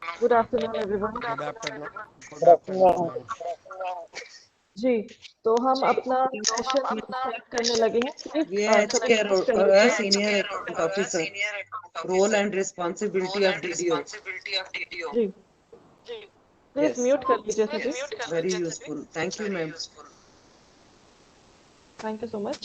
Good afternoon, everyone. Good afternoon. Good Good afternoon, afternoon. ma'am. जी, तो हम अपना session start करने लगे हैं। प्लीज VHK सबको study Senior Account Officer. Role and responsibility of DDO. जी, प्लीज Yes, म्यूट कर लीजिए सभी। very useful. Thank you, ma'am. Thank you so much.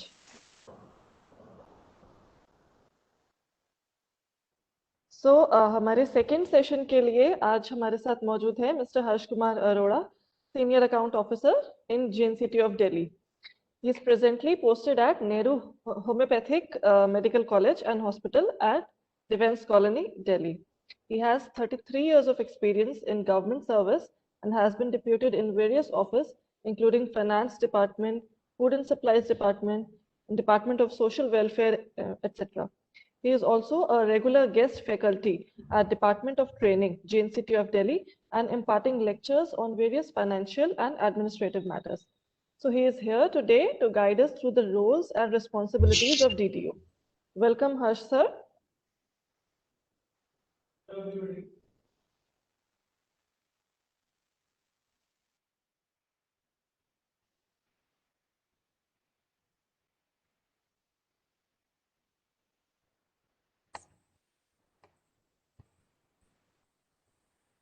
So हमारे सेकेंड सेशन के लिए आज हमारे साथ मौजूद है mister Harsh Kumar Arora, senior account officer in JNCT of Delhi. He is presently posted at Nehru Homeopathic Medical College and Hospital at Defence Colony, Delhi. He has 33 years of experience in government service and has been deputed in various offices, including Finance Department, Food and Supplies Department, and Department of Social Welfare, etc. He is also a regular guest faculty at Department of Training, JNCT of Delhi, and imparting lectures on various financial and administrative matters. So he is here today to guide us through the roles and responsibilities of DDO. Welcome, Harsh sir.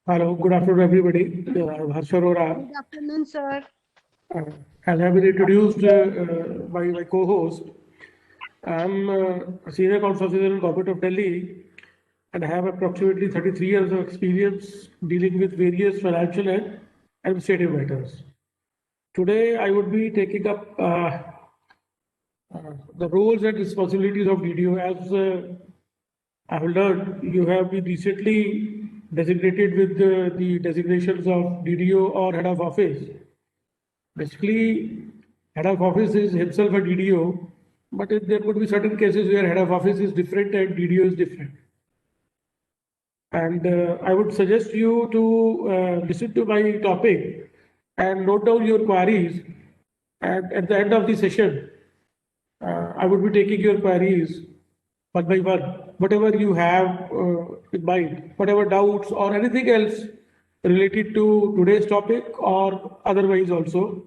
Hello, good afternoon, everybody. Harsh Arora. Good afternoon, sir. As I have been introduced by my co-host, I'm a senior accounts officer in Government of Delhi and I have approximately 33 years of experience dealing with various financial and administrative matters. Today, I would be taking up the roles and responsibilities of DDO. As I have learned, you have been recently designated with the designations of DDO or head of office. Basically, head of office is himself a DDO, but there could be certain cases where head of office is different and DDO is different. And I would suggest you to listen to my topic and note down your queries. And at the end of the session, I would be taking your queries one by one, whatever you have in mind, whatever doubts or anything else related to today's topic or otherwise also,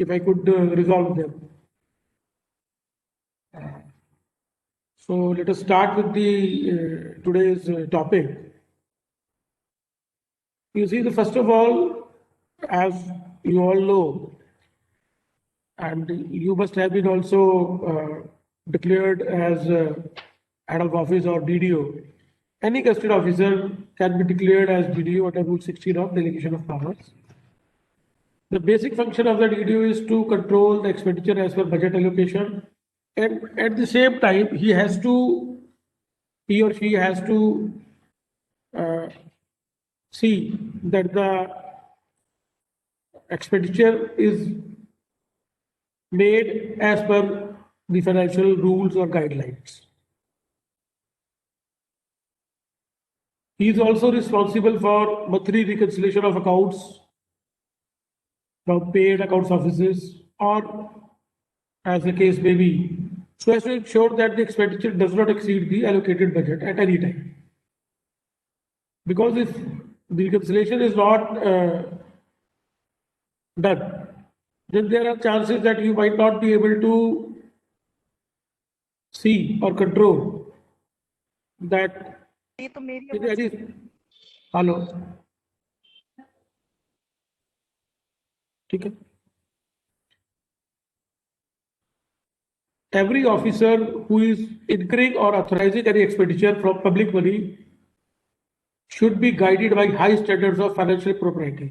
if I could resolve them. So let us start with the today's topic. You see, first of all, as you all know, and you must have been also declared as head of office or DDO. Any gazette officer can be declared as DDO under Rule 16 of Delegation of Powers. The basic function of the DDO is to control the expenditure as per budget allocation, and at the same time, he or she has to see that the expenditure is made as per the financial rules or guidelines. He is also responsible for monthly reconciliation of accounts from paid accounts offices or as the case may be, so as to ensure that the expenditure does not exceed the allocated budget at any time. Because if the reconciliation is not done, then there are chances that you might not be able to see or control that. Hello. ठीक है. Every officer who is incurring or authorizing any expenditure from public money should be guided by high standards of financial propriety.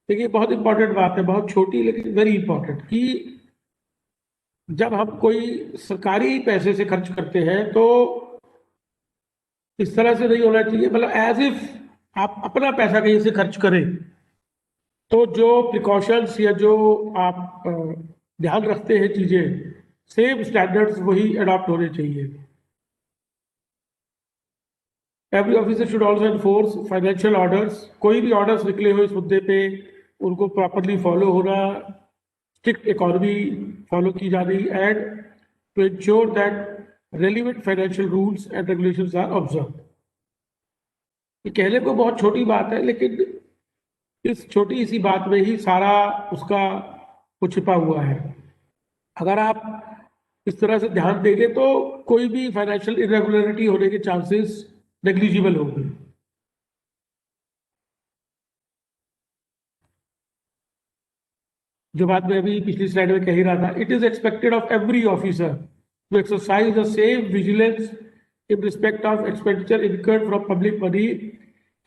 देखिए बहुत important बात है, बहुत छोटी लेकिन very important, कि जब हम कोई सरकारी पैसे से खर्च करते हैं तो इस तरह से नहीं होना चाहिए, मतलब एज इफ आप अपना पैसा कहीं से खर्च करें, तो जो प्रिकॉशंस या जो आप ध्यान रखते हैं चीजें, सेम स्टैंडर्ड्स वही अडॉप्ट होने चाहिए. Every officer should also enforce financial orders. कोई भी ऑर्डर्स निकले हुए इस मुद्दे पे उनको प्रॉपरली फॉलो होना, स्ट्रिक्ट इकोनॉमी फॉलो की जानी, and to ensure that relevant financial rules and regulations are observed. ये कहने को बहुत छोटी बात है, लेकिन इस छोटी सी बात में ही सारा उसका वो छिपा हुआ है। अगर आप इस तरह से ध्यान देंगे तो कोई भी फाइनेंशियल इरेगुलरिटी होने के चांसेस नेग्लिजिबल होंगे। जो बात मैं अभी पिछली स्लाइड में कह ही रहा था, it is expected of every officer to exercise the same vigilance in respect of expenditure incurred from public money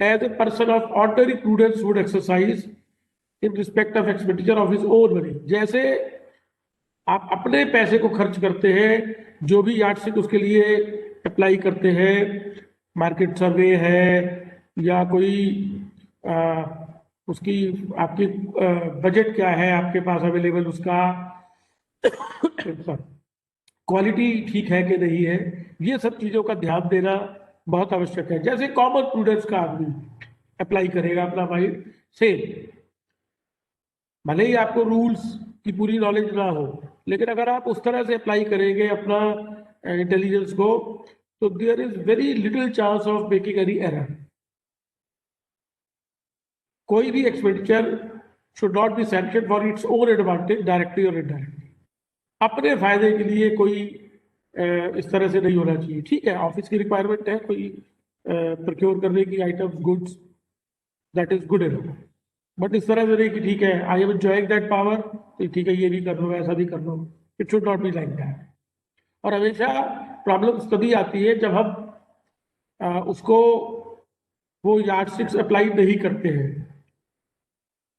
as a person of ordinary prudence would exercise in respect of expenditure of his own money। जैसे आप अपने पैसे को खर्च करते हैं, जो भी यार्डस्टिक उसके लिए अप्लाई करते हैं, मार्केट सर्वे है या कोई उसकी आपकी बजट क्या है आपके पास अवेलेबल, उसका क्वालिटी ठीक है कि नहीं है, ये सब चीजों का ध्यान देना बहुत आवश्यक है। जैसे कॉमन प्रूडेंस का आदमी अप्लाई करेगा अपना माइंड सेम, भले ही आपको रूल्स की पूरी नॉलेज ना हो, लेकिन अगर आप उस तरह से अप्लाई करेंगे अपना इंटेलिजेंस को, तो there is very little chance of making any error. कोई भी expenditure should not be sanction for its own advantage directly और इनडायरेक्टली। अपने फायदे के लिए कोई इस तरह से नहीं होना चाहिए। ठीक है, ऑफिस की रिक्वायरमेंट है कोई प्रोक्योर करने की items goods, that is good enough, but इस तरह से नहीं कि ठीक है I am enjoying that power, तो ठीक है ये भी कर लो ऐसा भी कर लो। It should not be like that. और हमेशा प्रॉब्लम्स तभी आती है जब हम उसको वो यार्डस्टिक्स अप्लाई नहीं करते हैं।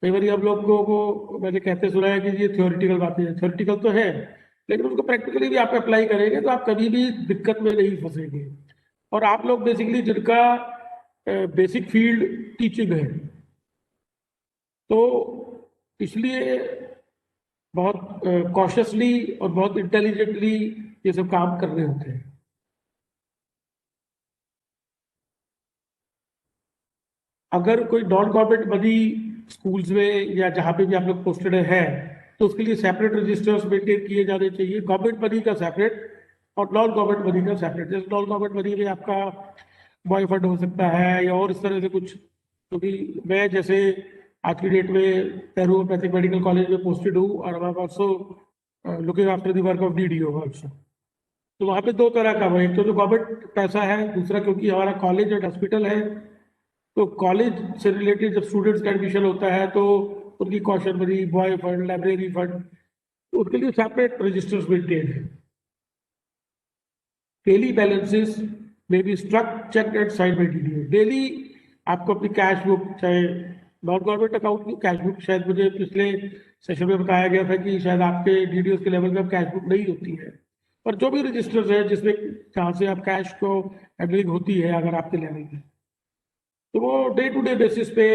कई बार हम लोगों को मैंने कहते सुना है कि ये थ्योरेटिकल बातें हैं, थ्योरेटिकल तो है, लेकिन उसको प्रैक्टिकली भी आप अप्लाई करेंगे तो आप कभी भी दिक्कत में नहीं फंसेंगे। और आप लोग बेसिकली जिनका बेसिक फील्ड टीचिंग है, तो इसलिए बहुत कॉशियसली और बहुत इंटेलिजेंटली ये सब काम करने होते हैं। अगर कोई नॉन गवर्नमेंट बनी स्कूल्स में या जहाँ पे भी आप लोग पोस्टेड हैं, तो उसके लिए सेपरेट रजिस्टर्स मेंटेन किए जाने चाहिए। गवर्नमेंट मनी का सेपरेट और नॉन गवर्नमेंट मनी का सेपरेट। जैसे नॉन गवर्नमेंट मनी में आपका बॉय फंड हो सकता है या और इस तरह से कुछ, क्योंकि मैं जैसे आज की डेट में एरोपैथिक मेडिकल कॉलेज में पोस्टेड हूँ और I am also looking after the work of DDO also. तो वहाँ पे दो तरह का, एक तो जो गवर्नमेंट पैसा है, दूसरा क्योंकि हमारा कॉलेज एंड हॉस्पिटल है, तो कॉलेज से रिलेटेड जब स्टूडेंट्स का एडमिशन होता है तो उनकी caution money, boy fund, library fund, उनके लिए सेपरेट रजिस्टर्स मेंटेन है। डेली बैलेंसेस में be struck check and signed by DDO. Daily आपको अपनी कैश बुक, चाहे नॉन गवर्नमेंट अकाउंट की कैश बुक, शायद मुझे पिछले सेशन में बताया गया था कि शायद आपके डीडीओ के लेवल पे कैश बुक नहीं होती है, पर जो भी रजिस्टर्स है जिसमें जहाँ से आप कैश को हैंडलिंग होती है अगर आपके लेवल पे, तो वो डे टू डे बेसिस पे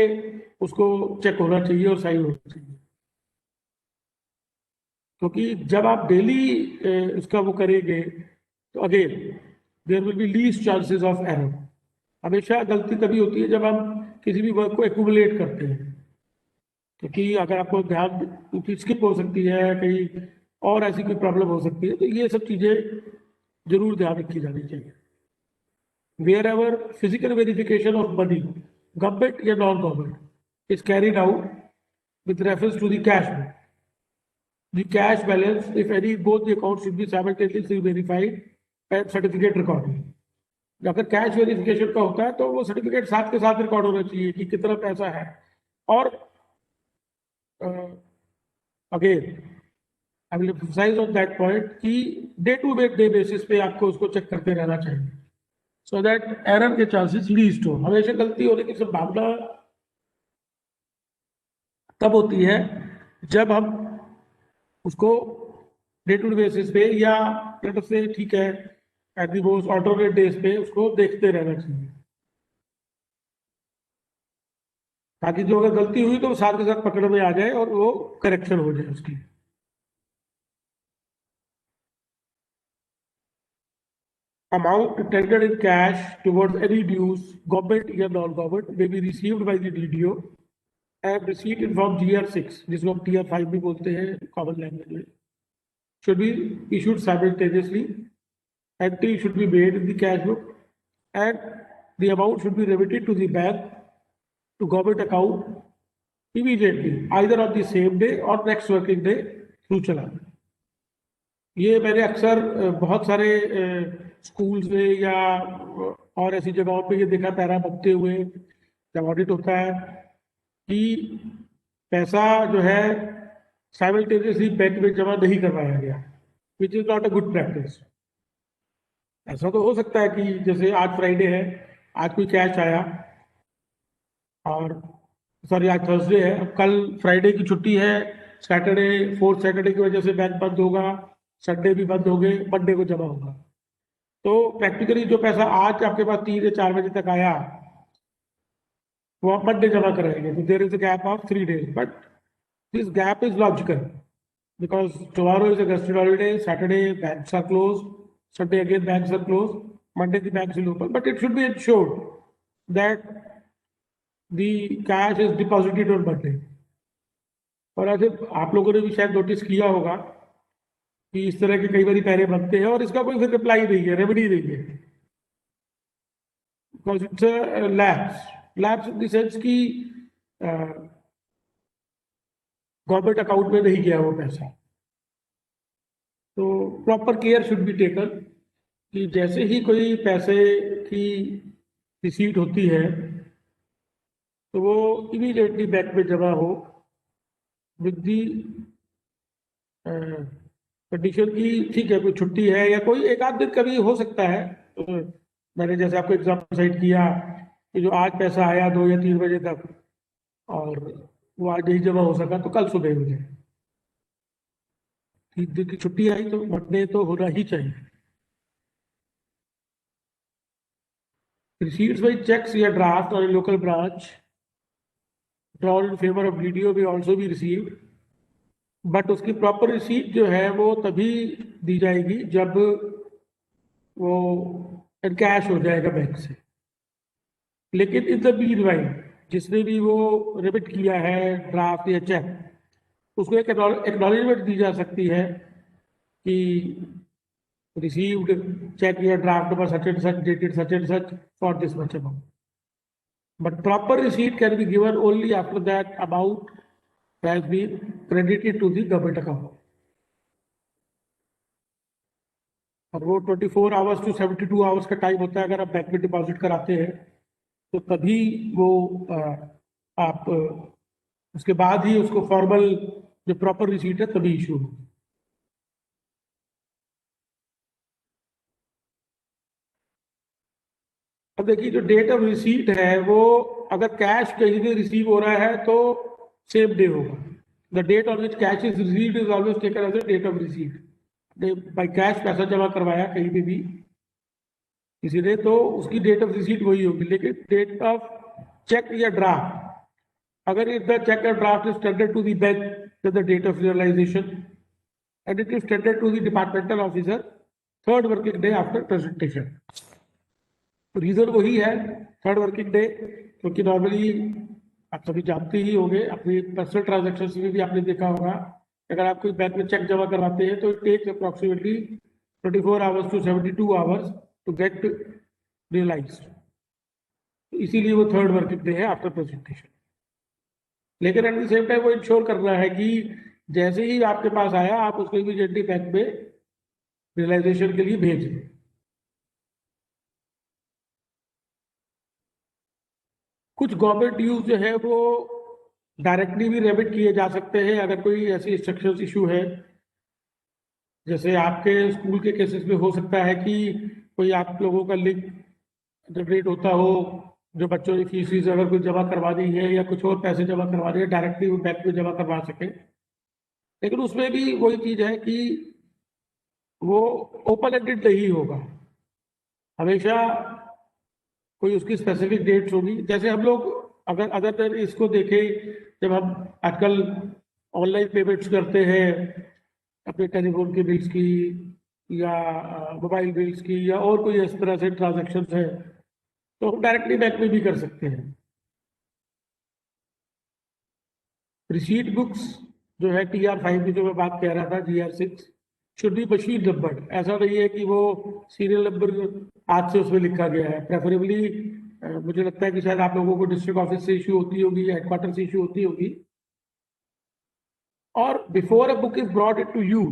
उसको चेक होना चाहिए और साइन होना चाहिए। क्योंकि जब आप डेली इसका वो करेंगे तो again there will be least chances of error. हमेशा गलती तभी होती है जब हम किसी भी वर्क को एक्यूमुलेट करते हैं, क्योंकि अगर आपको ध्यान की स्किप हो सकती है, कहीं और ऐसी कोई प्रॉब्लम हो सकती है, तो ये सब चीजें जरूर ध्यान रखी जानी चाहिए। Wherever physical verification of money, government or non-government, is carried out with reference to the cash book, the cash balance, if any, both the accounts should be simultaneously verified and certificate recorded. अगर cash verification का होता है तो वो certificate साथ के साथ record होना चाहिए कि कितना पैसा है। और again I will emphasise on that point कि डे टू डे बेसिस पे आपको उसको चेक करते रहना चाहिए, so that error के चांसेस लीस्ट हो। हमेशा गलती होने की संभावना तब होती है जब हम उसको डे टू डे बेसिस पे या लेट से ठीक है at the most alternate days पे उसको देखते रहना चाहिए, ताकि जो अगर गलती हुई तो साथ के साथ पकड़ में आ जाए और वो करेक्शन हो जाए उसकी। Amount tendered in cash towards any dues, government or non-government, may be received by the DDO and receipt in form GR6, जिसको हम TR5 भी बोलते हैं common language में, should be issued simultaneously. Entry should be made in the cash book and the amount should be remitted to the bank to government account immediately, either on the same day or next working day through चालान। ये मैंने अक्सर बहुत सारे schools में या और ऐसी जगहों पे ये देखा पैरा बनते हुए जब ऑडिट होता है कि पैसा जो है साइमल्टेनियसली बैंक में जमा नहीं करवाया गया, which is not a good practice. ऐसा तो हो सकता है कि जैसे आज फ्राइडे है, आज कोई कैश आया और सॉरी आज थर्सडे है, अब कल फ्राइडे की छुट्टी है, सैटरडे फोर्थ सैटरडे की वजह से बैंक बंद होगा, संडे भी बंद हो गए, मंडे को जमा होगा। तो प्रैक्टिकली जो पैसा आज आपके पास 3 या 4 बजे तक आया वो आप मंडे जमा कराएंगे, तो there is a gap of 3 days, but this gap is logical because tomorrow is a gazetted holiday, Saturday banks are close, Sunday again banks are closed, Monday the banks will open, but it should be ensured that the cash is deposited on Monday। और ऐसे आप लोगों ने भी शायद notice किया होगा कि इस तरह के कई बार पैरे बनते हैं और इसका कोई फिर रिप्लाई नहीं है, रेमेडी नहीं है, because it's lapse in the sense कि गवर्नमेंट अकाउंट में नहीं गया वो पैसा। तो proper care should be taken कि जैसे ही कोई पैसे की रिसीट होती है तो वो इमीडिएटली बैंक में जमा हो विद दी कंडीशन की ठीक है कोई छुट्टी है या कोई एक आध दिन कभी हो सकता है। तो मैंने जैसे आपको एग्जाम्पल साइड किया कि जो आज पैसा आया 2 या 3 बजे तक और वो आज नहीं जमा हो सका तो कल सुबह हो जाए, 3 दिन की छुट्टी आई तो मंडे तो होना ही चाहिए। Receipts by checks या draft or a local branch drawn in favor of DDO may also be received, but उसकी प्रॉपर रिसीट जो है वो तभी दी जाएगी जब वो कैश हो जाएगा बैंक से। लेकिन इन द मीनवाइल जिसने भी वो रिमिट किया है ड्राफ्ट या चेक, उसको एक एक्नॉलेजमेंट दी जा सकती है कि रिसीव्ड चेक या draft number such and such dated such and such for this much amount, but proper receipt can be given only after that amount has been credited to the government account. और वो 24 hours to 72 hours का time होता है अगर आप bank में deposit कराते हैं तो तभी वो आप उसके बाद ही उसको फॉर्मल जो प्रॉपर रिसीट है तभी इशू होगी। अब देखिए जो डेट ऑफ रिसीट है वो अगर कैश कहीं से रिसीव हो रहा है तो सेम डे होगा। The date on which cash is received is always taken as the date of receipt. By cash पैसा जमा करवाया कहीं पे भी किसी ने तो उसकी डेट ऑफ रिसीट वही होगी, लेकिन डेट ऑफ चेक या ड्राफ्ट अगर इफ द चेक और draft is tendered to the bank to the date of realization and it is tendered to the departmental officer 3rd working day after presentation। तो reason वही है 3rd working day, क्योंकि normally आप सभी जानते ही होंगे अपनी पर्सनल ट्रांजेक्शन में भी आपने देखा होगा अगर आप कोई बैंक में चेक जमा करवाते हैं तो it takes approximately 24 hours to 72 hours to get realised, इसीलिए वो 3rd वर्किंग डे है आफ्टर प्रेजेंटेशन। लेकिन एट द सेम टाइम वो इंश्योर करना है कि जैसे ही आपके पास आया आप उसको इमीडिएटली बैंक में रियलाइजेशन के लिए भेज दें। कुछ गवर्नमेंट ड्यूज जो है वो डायरेक्टली भी रेमिट किए जा सकते हैं अगर कोई ऐसी इंस्ट्रक्शंस इशू है। जैसे आपके स्कूल के केसेस में हो सकता है कि कोई आप लोगों का लिंक जनरेट होता हो, जो बच्चों की फीस अगर कुछ जमा करवानी है या कुछ और पैसे जमा करवाने हैं डायरेक्टली वो बैंक में जमा करवा सके। लेकिन उसमें भी वही चीज है कि वो ओपन एंडेड नहीं होगा, हमेशा कोई उसकी स्पेसिफिक डेट्स होगी। जैसे हम लोग अगर इसको देखें, जब हम आजकल ऑनलाइन पेमेंट्स करते हैं अपने टेलीफोन के बिल्स की या मोबाइल बिल्स की या और कोई इस तरह से ट्रांजेक्शन है तो हम डायरेक्टली बैंक में भी कर सकते हैं। रिसीट बुक्स जो है TR5 की जो मैं बात कह रहा था GR6 should be machine numbered. ऐसा नहीं है कि वो सीरियल नंबर आज से उसमें लिखा गया है। प्रेफरेबली मुझे लगता है कि शायद आप लोगों को डिस्ट्रिक्ट ऑफिस से इशू होती होगी, हेडक्वार्टर से इशू होती होगी। और before a book is brought it to you,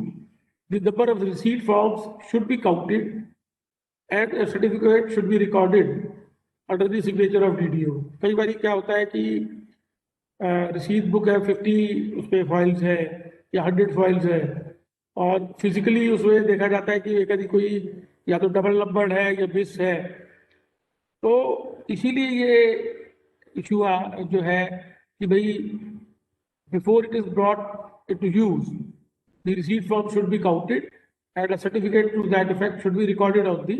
the number of receipt forms should be counted and a certificate should be recorded under the signature of DDO. कई बार क्या होता है कि रिसीट बुक है, 50 उस पर फाइल्स है या 100 फाइल्स है, और फिजिकली उसमें देखा जाता है कि कभी कोई या तो डबल नंबर है या मिस है। तो इसीलिए ये इशू जो है कि भाई before it is brought it to you, the receipt form should be counted and a certificate to that effect should be recorded on the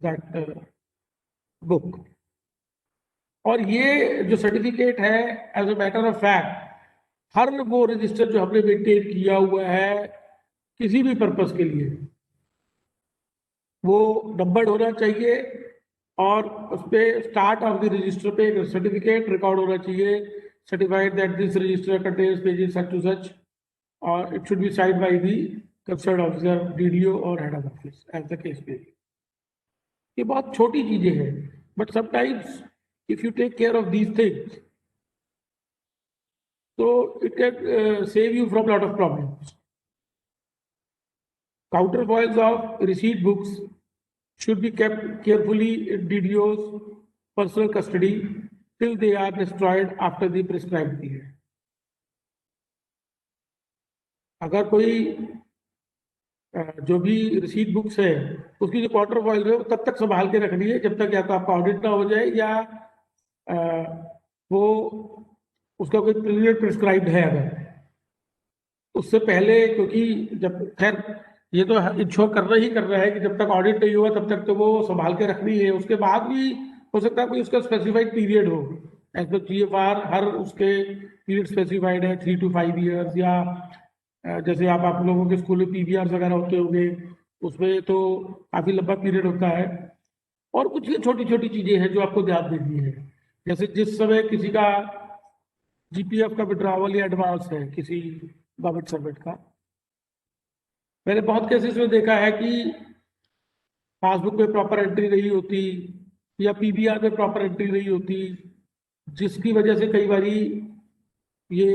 that book. और ये जो सर्टिफिकेट है as a matter of fact हर वो register जो हमने maintain किया हुआ है किसी भी पर्पस के लिए, वो नंबर्ड होना चाहिए और उस पर स्टार्ट ऑफ द रजिस्टर पे एक सर्टिफिकेट रिकॉर्ड होना चाहिए, certified that this register contains pages such to such, और it should be signed by the concerned officer, DDO or head of office as the case may be. ये बहुत छोटी चीजें हैं, but sometimes if you take care of these things, so it can save you from a lot of problems. Counterfoils of receipt books should be kept carefully in DDO's personal custody till they are destroyed after the prescribed period. अगर कोई जो भी receipt books है उसकी जो quarter foil है वो तब तक संभाल के रखनी है जब तक या तो आपका ऑडिट ना हो जाए या वो उसका कोई पीरियड प्रिस्क्राइब्ड है अगर उससे पहले, क्योंकि जब खैर ये तो इंश्योर करना है कि जब तक ऑडिट नहीं हुआ तब तक तो वो संभाल के रखनी है। उसके बाद भी हो सकता है कोई उसका स्पेसिफाइड पीरियड हो, एज पर GFR हर उसके पीरियड स्पेसिफाइड है 3 to 5 years, या जैसे आप लोगों के स्कूल में PBRs वगैरह होते होंगे उसमें तो काफी लंबा पीरियड होता है। और कुछ ये छोटी छोटी चीजें हैं जो आपको ध्यान देनी है, जैसे जिस समय किसी का GPF का विड्रॉवल या एडवांस है किसी गवर्नमेंट सर्वेंट का, मैंने बहुत केसेस में देखा है कि पासबुक में प्रॉपर एंट्री नहीं होती या PBR में प्रॉपर एंट्री नहीं होती, जिसकी वजह से कई बारी ये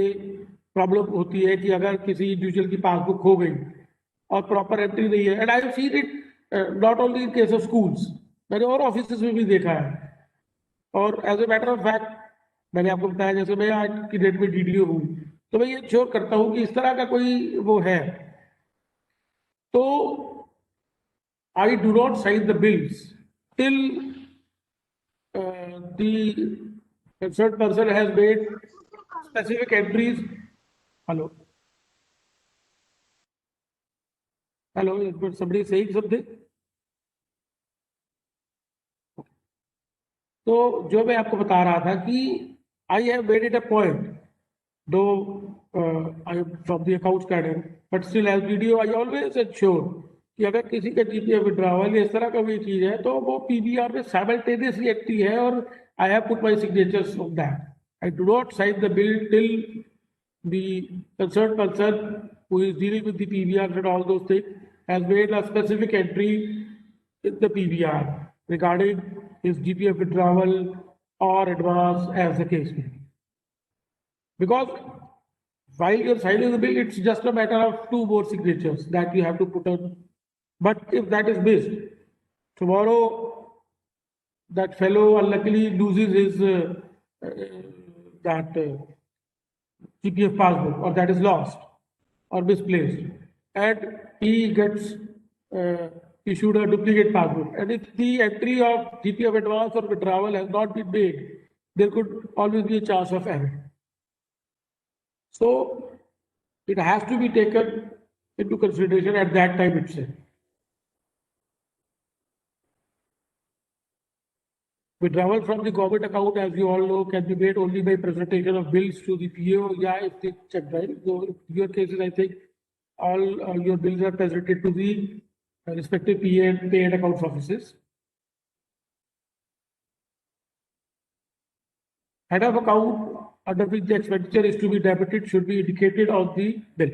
प्रॉब्लम होती है कि अगर किसी इंडिविजुअल की पासबुक खो गई और प्रॉपर एंट्री नहीं है, and I have seen it not only in case of schools, मैंने और ऑफिसेस में भी देखा है। और as a matter of fact मैंने आपको बताया जैसे मैं आज की डेट में DDO हूँ तो मैं ये श्योर करता हूँ कि इस तरह का कोई वो है तो I do not sign the bills till the concerned person has made specific entries. Hello, is somebody saying something? तो जो मैं आपको बता रहा था कि I have made it a point, though I am from the accounts cadre, but still as DDO I always ensure कि अगर किसी का GPF विड्रॉवल इस तरह का कोई चीज है तो वो PBR में साइमल्टेनियसली एक्टिव है और I have put my signatures on that. I do not sign the bill till the concerned person who is dealing with the PBR and all those things has made a specific entry in the PBR regarding his GPF withdrawal or advance as the case may be. Because while you're signing the bill, it's just a matter of 2 more signatures that you have to put on. But if that is missed, tomorrow that fellow unluckily loses his GPF passbook, or that is lost or misplaced, and he gets issued a duplicate passbook. And if the entry of GPF advance or withdrawal has not been made, there could always be a chance of error. So it has to be taken into consideration at that time itself. Withdrawal from the government account, as you all know, can be made only by presentation of bills to the PO. Yeah, if they check, right? So in your cases, I think all your bills are presented to the respective PA and pay and accounts offices. Head of account under which the expenditure is to be debited should be indicated on the bill.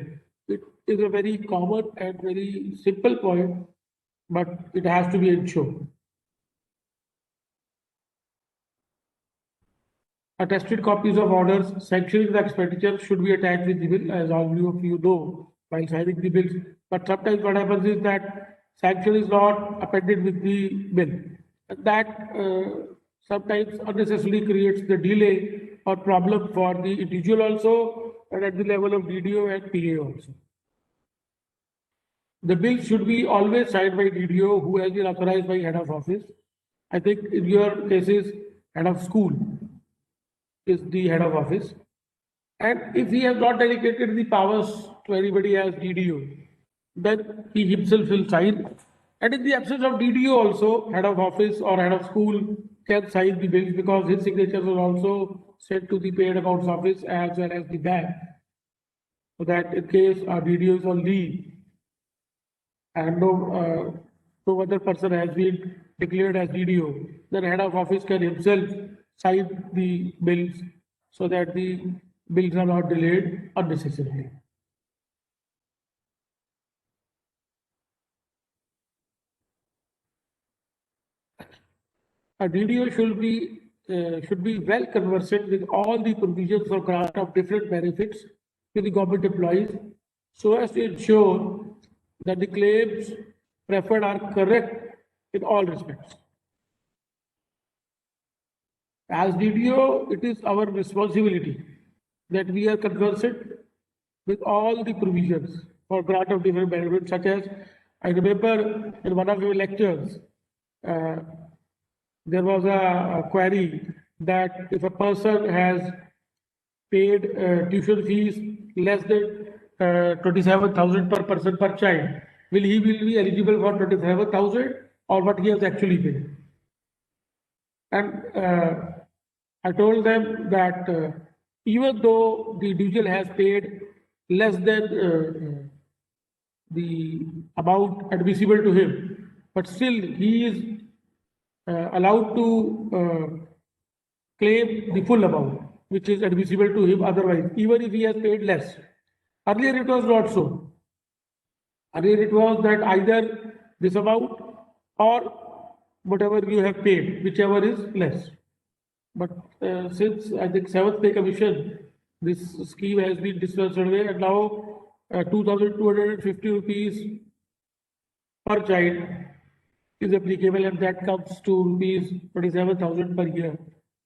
It is a very common and very simple point, but it has to be ensured. attested copies of orders sanctioning the expenditure should be attached with the bill, as all of you know while signing the bills. But sometimes what happens is that sanction is not appended with the bill. And that sometimes unnecessarily creates the delay or problem for the individual also, and at the level of DDO and PA also. The bill should be always signed by DDO, who has been authorized by head of office. I think in your cases, head of school is the head of office. And if he has not delegated the powers to anybody as DDO, then he himself will sign. And in the absence of DDO also, head of office or head of school can sign the bills, because his signatures are also sent to the paid accounts office as well as the bank. So that in case our DDO is on leave and no other person has been declared as DDO, then head of office can himself sign the bills so that the bills are not delayed unnecessarily. A DDO should be well conversant with all the provisions for grant of different benefits to the government employees, so as to ensure that the claims preferred are correct in all respects. As DDO, it is our responsibility that we are conversant with all the provisions for grant of different benefits, such as, I remember in one of your lectures, there was a query that if a person has paid tuition fees less than 27,000 per person per child, will he be eligible for 27,000 or what he has actually paid? And I told them that even though the individual has paid less than the amount admissible to him, but still he is allowed to claim the full amount which is admissible to him otherwise, even if he has paid less. Earlier it was not so. Earlier it was that either this amount or whatever you have paid, whichever is less. But since I think 7th Pay Commission, this scheme has been dispensed away, and now 2,250 rupees per child is applicable, and that comes to rupees 27,000 per year,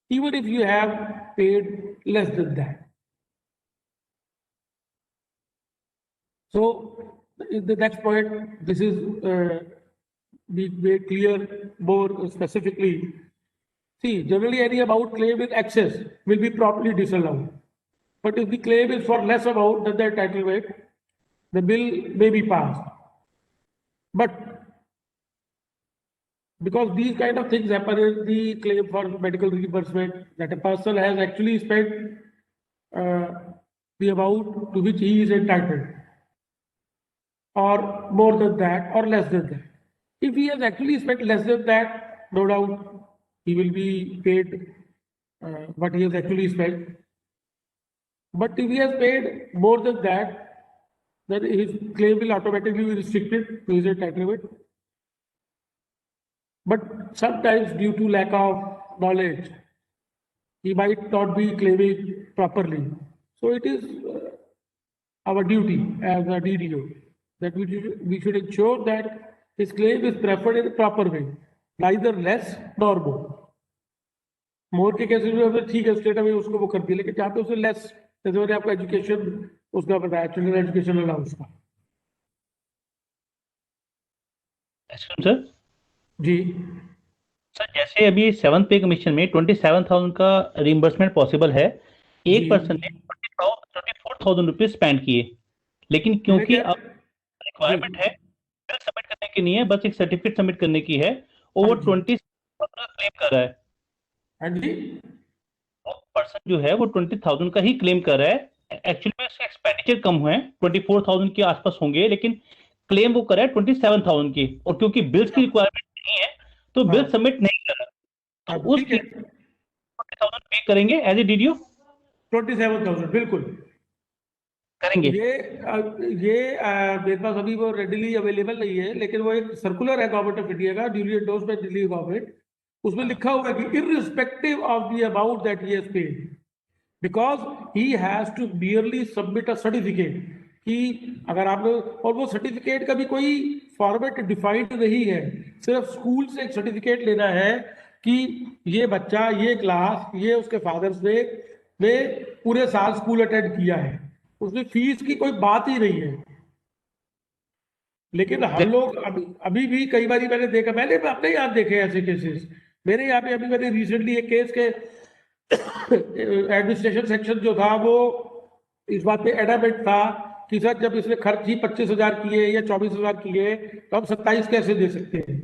even if you have paid less than that. So in the next point, this is being made clear more specifically. See, generally any amount claimed in excess will be properly disallowed. But if the claim is for less amount than the entitlement, the bill may be passed. But because these kind of things happen in the claim for medical reimbursement, that a person has actually spent the amount to which he is entitled, or more than that, or less than that. If he has actually spent less than that, no doubt he will be paid what he has actually spent. But if he has paid more than that, then his claim will automatically be restricted to his entitlement. But sometimes, due to lack of knowledge, he might not be claiming properly. So it is our duty as a DDO that we should ensure that his claim is preferred in a proper way, neither less nor more. मोर के cases में ठीक है, state में उसको वो कर दिया, लेकिन जहाँ पे उसे लेस, जैसे मैंने आपको एजुकेशन उसका बताया, चिल्ड्रन एजुकेशन अलाउंस का। सर जी सर, जैसे अभी 7th पे कमीशन में 27,000 का रिइंबर्समेंट पॉसिबल है, एक पर्सन ने 24,000 रुपीज स्पेंड किए, लेकिन क्योंकि अब रिक्वायरमेंट है बिल सबमिट करने की नहीं है, बस एक सर्टिफिकेट सबमिट करने की है, और वो 20,000 क्लेम कर रहा है। हाँ जी, पर्सन जो है वो 20,000 का ही क्लेम कर रहा है। एक्चुअली में उसके एक्सपेंडिचर कम हुए हैं, 24,000 के आसपास होंगे, लेकिन क्लेम वो कर रहा है 27,000 की, और क्योंकि बिल्स की रिक्वायरमेंट नहीं है तो बिल सबमिट नहीं कर रहा, तो उस 20,000 पे करेंगे एज ए डीडीओ। 27,000 बिल्कुल करेंगे। ये मेरे पास अभी वो रेडिली अवेलेबल नहीं है, लेकिन वो एक सर्कुलर है गवर्नमेंट ऑफ इंडिया का, duly endorsed by Delhi government, उसमें लिखा हुआ है कि irrespective of the amount that he has paid, because he has to merely submit a certificate, कि अगर आप लोग, और वो सर्टिफिकेट का भी कोई फॉर्मेट डिफाइंड नहीं है, सिर्फ स्कूल से एक सर्टिफिकेट लेना है कि ये बच्चा, ये क्लास, ये उसके फादर्स ने पूरे साल स्कूल अटेंड किया है, उसमें फीस की कोई बात ही नहीं है। लेकिन हम लोग अभी भी कई बार मैंने देखा, मैंने अपने यहाँ देखे ऐसे केसेस, मेरे यहाँ पे अभी मैंने रिसेंटली एक केस के एडमिनिस्ट्रेशन सेक्शन जो था वो इस बात पे एडामेंट था कि सर जब इसने खर्च ही 25,000 किए या 24,000 किए तो हम 27 कैसे दे सकते हैं।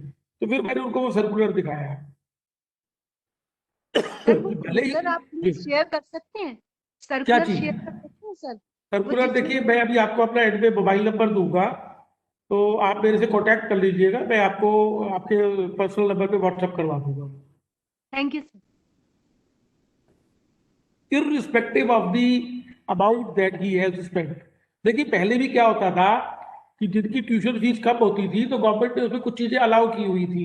तो फिर मैंने उनको वो सर्कुलर दिखाया। भले ही सर आप शेयर कर सकते हैं, क्या सर्कुलर चीज? शेयर कर सकते हैं सर? सर्कुलर देखिए, मैं अभी आपको अपना एंड में मोबाइल नंबर दूंगा, तो आप मेरे से कांटेक्ट कर लीजिएगा, मैं आपको आपके पर्सनल नंबर पे व्हाट्सएप करवा दूंगा। Thank you sir. irrespective of the amount that he has spent। देखिए पहले भी क्या होता था कि जिनकी ट्यूशन फीस कम होती थी तो गवर्नमेंट ने उसमें कुछ चीजें अलाउ की हुई थी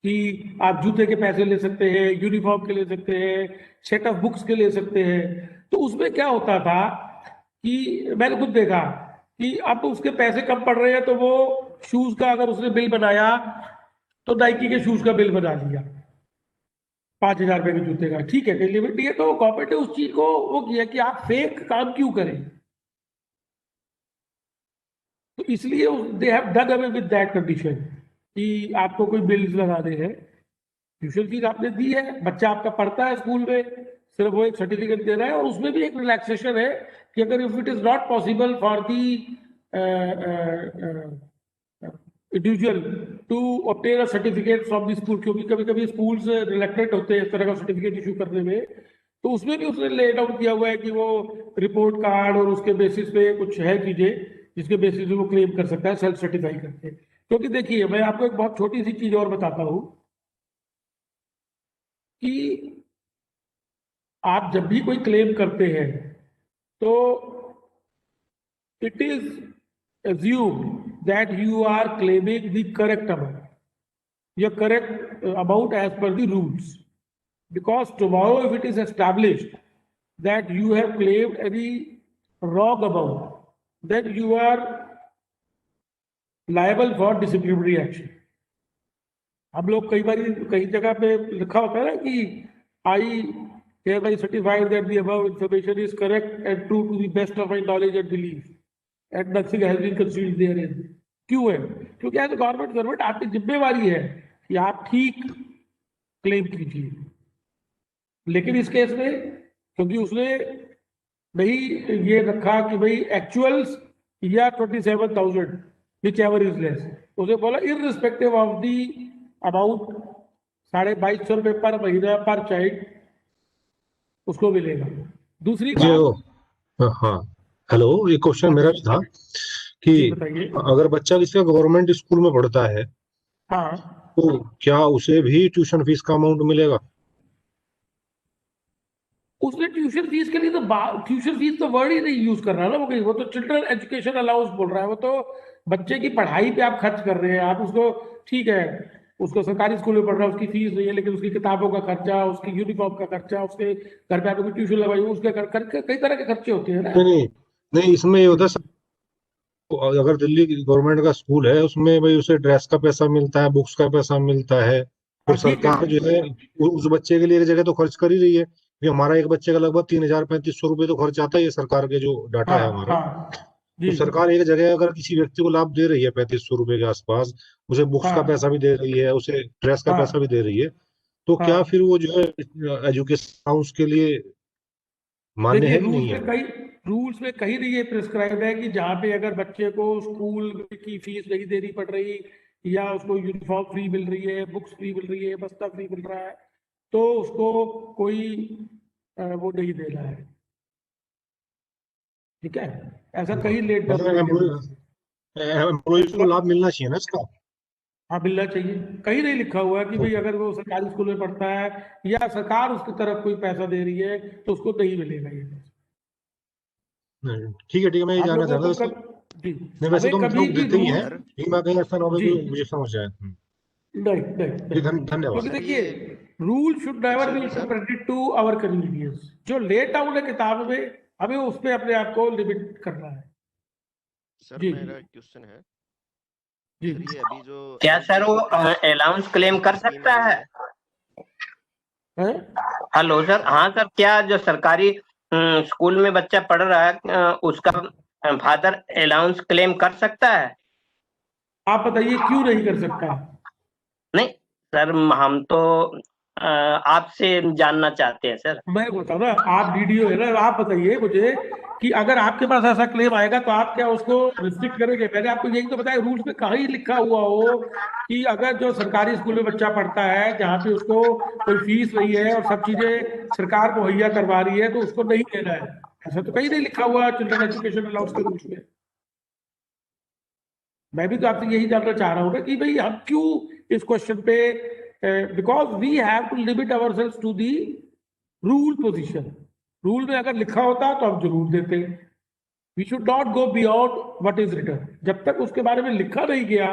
कि आप जूते के पैसे ले सकते हैं, यूनिफॉर्म के ले सकते हैं, सेट ऑफ बुक्स के ले सकते हैं। तो उसमें क्या होता था कि मैंने खुद देखा कि अब उसके पैसे कम पड़ रहे हैं तो वो शूज का अगर उसने बिल बनाया तो नाइकी के शूज का बिल बना लिया 5,000 रुपए के जूते का, ठीक है, लिमिट है। तो गवर्नमेंट ने उस चीज को वो किया कि आप फेक काम क्यों करें, तो इसलिए they have done away with that condition कि आपको कोई बिल्स लगाने हैं। ट्यूशन फीस आपने दी है, बच्चा आपका पढ़ता है स्कूल में, सिर्फ वो एक सर्टिफिकेट दे रहा है। और उसमें भी एक रिलैक्सेशन है कि अगर if it is not possible for the individual to obtain a certificate from the school, क्योंकि कभी कभी स्कूल्स रिलेक्टेड होते हैं इस तरह का सर्टिफिकेट इशू करने में, तो उसमें भी उसने ले डाउन किया हुआ है कि वो रिपोर्ट कार्ड और उसके बेसिस पे कुछ है चीजें जिसके बेसिस पे वो क्लेम कर सकता है सेल्फ सर्टिफाई करके। क्योंकि देखिए मैं आपको एक बहुत छोटी सी चीज और बताता हूं कि आप जब भी कोई क्लेम करते हैं तो it is assumed that you are claiming the correct amount, your correct amount as per the rules, because tomorrow if it is established that you have claimed any wrong amount, then you are liable for disciplinary action। हम लोग कई बार कई जगह पे लिखा होता है ना कि आई hereby certify that the above information is correct and true to the best of my knowledge and belief and nothing has been concealed therein। क्यों है? क्योंकि एज गवर्नमेंट आपकी जिम्मेवारी है कि आप ठीक क्लेम कीजिए। लेकिन इस केस में क्योंकि उसने नहीं ये रखा कि भाई एक्चुअल्स या 27,000 विच एवर इज लेस, उसने बोला इररिस्पेक्टिव ऑफ दी अमाउंट 2,250 रुपए पर महीना पर चाइल्ड उसको मिलेगा। दूसरी बात, हाँ हेलो, ये क्वेश्चन मेरा भी था कि बताइए। अगर बच्चा किसी का गवर्नमेंट स्कूल में पढ़ता है हाँ, तो क्या उसे भी ट्यूशन फीस का अमाउंट मिलेगा? उसने ट्यूशन फीस के लिए तो ट्यूशन फीस तो वर्ड ही नहीं यूज कर रहा ना वो तो चिल्ड्रन एजुकेशन अलाउंस बोल रहा है। वो तो बच्चे की पढ़ाई पे आप खर्च कर रहे हैं। आप उसको, ठीक है, उसको सरकारी स्कूल में पढ़ रहा है, उसकी फीस नहीं है, लेकिन उसकी किताबों का खर्चा, उसकी यूनिफॉर्म का खर्चा, उसके घर पे आपको ट्यूशन लगाई, उसके कई तरह के खर्चे होते हैं ना। नहीं, इसमें ये होता है अगर दिल्ली गवर्नमेंट का स्कूल है उसमें भाई उसे ड्रेस का पैसा मिलता है, बुक्स का पैसा मिलता है, फिर सरकार जो है उस बच्चे के लिए एक जगह तो खर्च कर ही रही है। हमारा एक बच्चे का लगभग 3,000-3,500 रुपए तो खर्च आता है, ये सरकार के जो डाटा है हमारा। तो सरकार एक जगह अगर किसी व्यक्ति को लाभ दे रही है 3,500 रुपए के आसपास, उसे बुक्स का पैसा भी दे रही है, उसे ड्रेस का पैसा भी दे रही है, तो क्या फिर वो जो है एजुकेशन उसके लिए मान्य है कि नहीं है? रूल्स में कहीं नहीं ये प्रिस्क्राइब है कि जहाँ पे अगर बच्चे को स्कूल की फीस नहीं देनी पड़ रही या उसको यूनिफॉर्म फ्री मिल रही है, बुक्स फ्री मिल रही है, बस्ता फ्री मिल रहा है, तो उसको कोई वो नहीं देना है। ठीक है, ऐसा कहीं लेट एम्प्लॉइज को लाभ मिलना चाहिए ना इसका। हाँ, मिलना चाहिए। कहीं नहीं लिखा हुआ है कि भाई अगर वो सरकारी स्कूल में पढ़ता है या सरकार उसकी तरफ कोई पैसा दे रही है तो उसको नहीं मिलेगा ये पैसा। ठीक है, मैं ये जानना चाहता था। नहीं, वैसे तो हम लोग देते ही हैं, लेकिन मैं कहीं ऐसा ना हो कि मुझे समझ आए। नहीं नहीं जी नहीं, धन्यवाद। क्योंकि देखिए rule should never be interpreted to our convenience. जो लेट आउट है किताब में, हमें उसमें अपने आप को लिमिट करना है। सर जी मेरा एक क्वेश्चन है जी सर, ये अभी जो क्या सर वो 7 अलाउंस क्लेम कर स्कीम सकता आई है? है। हेलो सर, हाँ सर, क्या जो सरकारी स्कूल में बच्चा पढ़ रहा है उसका फादर अलाउंस क्लेम कर सकता है? आप बताइए क्यों नहीं कर सकता? नहीं सर, हम तो आपसे जानना चाहते हैं सर। मैं बताऊँ ना, आप डीडीओ है ना, आप बताइए मुझे कि अगर आपके पास ऐसा क्लेम आएगा तो आप क्या उसको रिस्ट्रिक्ट करेंगे? मैंने आपको यही तो बताया, रूल्स में कहीं लिखा हुआ हो कि अगर जो सरकारी स्कूल में बच्चा पढ़ता है जहाँ पे उसको कोई फीस नहीं है और सब चीजें सरकार मुहैया करवा रही है तो उसको नहीं देना है। ऐसा तो कहीं नहीं लिखा हुआ चिल्ड्रन एजुकेशन अलाउंस के रूल्स में। मैं भी तो आपसे यही जानना चाह रहा हूँ ना कि भाई हम क्यों इस क्वेश्चन पे, because we have to limit ourselves to the rule position. Rule में अगर लिखा होता तो हम जरूर देते। We should not go beyond what is written. जब तक उसके बारे में लिखा नहीं गया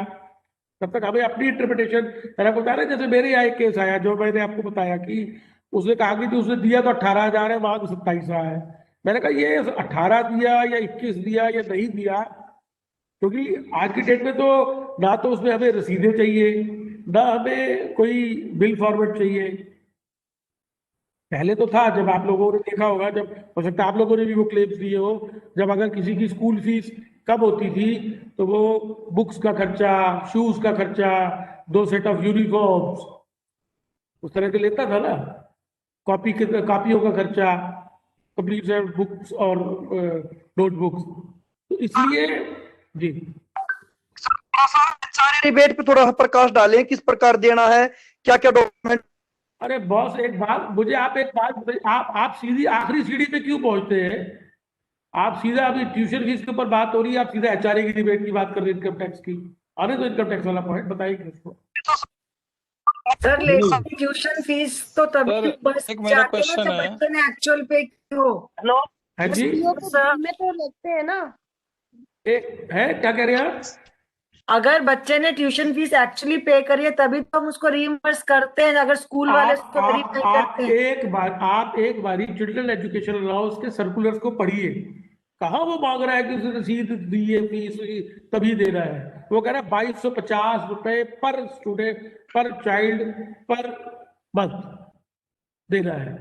तब तक हमें अपनी इंटरप्रिटेशन। मैंने आपको बताया ना, जैसे मेरे यहाँ एक केस आया जो मैंने आपको बताया कि उसने कहा कि जो उसने दिया तो 18,000 है, वहां तो 27 रहा है। मैंने कहा ये 18 दिया या 21 दिया या नहीं दिया, क्योंकि आज की डेट में तो ना तो उसमें हमें रसीदें चाहिए, ना हमें कोई बिल फॉर्मेट चाहिए। पहले तो था, जब आप लोगों ने देखा होगा, जब हो सकता है आप लोगों ने भी वो क्लेम्स दिए हो, जब अगर किसी की स्कूल फीस कब होती थी तो वो बुक्स का खर्चा, शूज का खर्चा, 2 सेट ऑफ यूनिफॉर्म्स उस तरह के लेता था ना, कॉपियों का खर्चा, कंप्लीट सेट बुक्स और नोटबुक्स। तो इसलिए जी सारे रिबेट पे थोड़ा प्रकाश डालें, किस प्रकार देना है, क्या क्या डॉक्यूमेंट। अरे बॉस, एक बात मुझे आप एक बात बताइए, आप सीधी आखिरी सीढ़ी पे क्यों पहुंचते हैं? आप सीधा, अभी ट्यूशन फीस के ऊपर बात हो रही है, आप सीधा एचआरए की डिबेट की बात कर रहे हैं, इनकम टैक्स की। आने तो इनकम टैक्स वाला पॉइंट बताइए उसको। सर लेकिन ट्यूशन फीस तो तभी बस एक मेरा जाके ना क्वेश्चन जब है। बच्चे ने एक्चुअल पे हो। हेलो है जी, में तो लगते हैं ना। है क्या कह रहे हैं आप? अगर बच्चे ने ट्यूशन फीस एक्चुअली पे करी है तभी तो हम उसको रीइंबर्स करते हैं, अगर स्कूल वाले उसको वेरीफाई करते हैं। आप एक बारी चिल्ड्रन एजुकेशन अलाउंस के सर्कुलर्स को पढ़िए। कहाँ वो मांग रहा है कि उसने रसीद दी है फीस तभी दे रहा है? वो कह रहा है 2250 रुपए पर स्टूडेंट, पर चाइल्ड, पर मंथ देना है।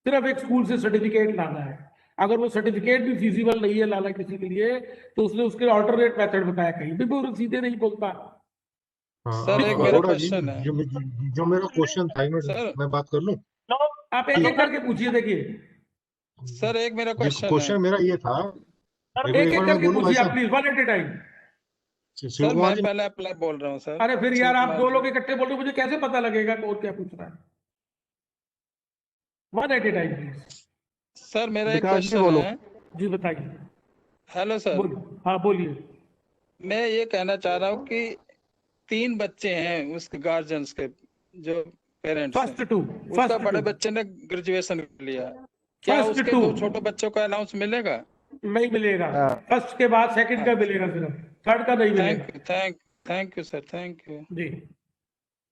सिर्फ एक स्कूल से सर्टिफिकेट लाना है। अगर वो सर्टिफिकेट भी फिजिबल नहीं है लाना किसी के लिए, तो उसने उसके अल्टरनेट मेथड बताया, कहीं भी वो सीधे नहीं बोलता। सर एक मेरा क्वेश्चन है। जो मेरा क्वेश्चन था, एक मिनट मैं बात कर लूं? आप एक एक करके पूछिए। देखिए सर एक मेरा क्वेश्चन क्वेश्चन मेरा ये था, एक एक मैं करके बोलूं पूछिए ऐसा? आप please, one at a time. Sir Shiv मैं कुमार जी, पहले अप्लाई बोल रहा हूँ सर। अरे फिर यार आप शिव दो कुमार लोग जी। इकट्ठे बोल रहे हो, मुझे कैसे पता लगेगा कौन क्या पूछ रहा है? One at a time please. Sir मेरा एक विकास जी क्वेश्चन बोलो। है। जी बताइए। हेलो सर, बोलिए, हाँ बोलिए। मैं ये कहना चाह रहा हूँ कि 3 बच्चे हैं उसके गार्जियंस के, जो पेरेंट्स हैं। उसका बड़े बच्चे ने ग्रेजुएशन लिया, क्या First उसके two। 2 छोटे बच्चों का अलाउंस मिलेगा? नहीं मिलेगा। फर्स्ट के बाद सेकंड का मिलेगा, सिर्फ थर्ड का नहीं मिलेगा। Thank you sir, thank you जी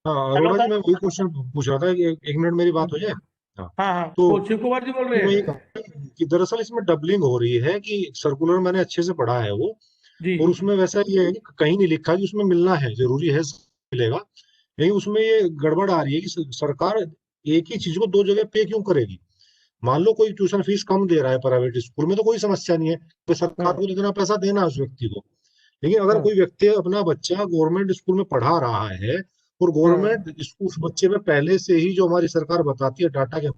हाँ अरोड़ा जी, मैं वही क्वेश्चन पूछ रहा था कि एक मिनट मेरी बात हो जाए। हाँ, हाँ हाँ, तो शिव कुमार जी बोल रहे मैं ये हैं। कहा कि दरअसल इसमें डबलिंग हो रही है, कि सर्कुलर मैंने अच्छे से पढ़ा है वो, जी और उसमें वैसा ये है कि कहीं नहीं लिखा कि उसमें मिलना है, जरूरी है मिलेगा, लेकिन उसमें ये गड़बड़ आ रही है कि सरकार एक ही चीज को 2 जगह पे क्यों करेगी। मान लो कोई ट्यूशन फीस कम दे रहा है प्राइवेट स्कूल में, तो कोई समस्या नहीं है, तो सरकार को जितना पैसा देना है उस व्यक्ति को। लेकिन अगर कोई व्यक्ति अपना बच्चा गवर्नमेंट स्कूल में पढ़ा रहा है, और गवर्नमेंट उस बच्चे में पहले से ही, जो हमारी सरकार बताती है डाटा के,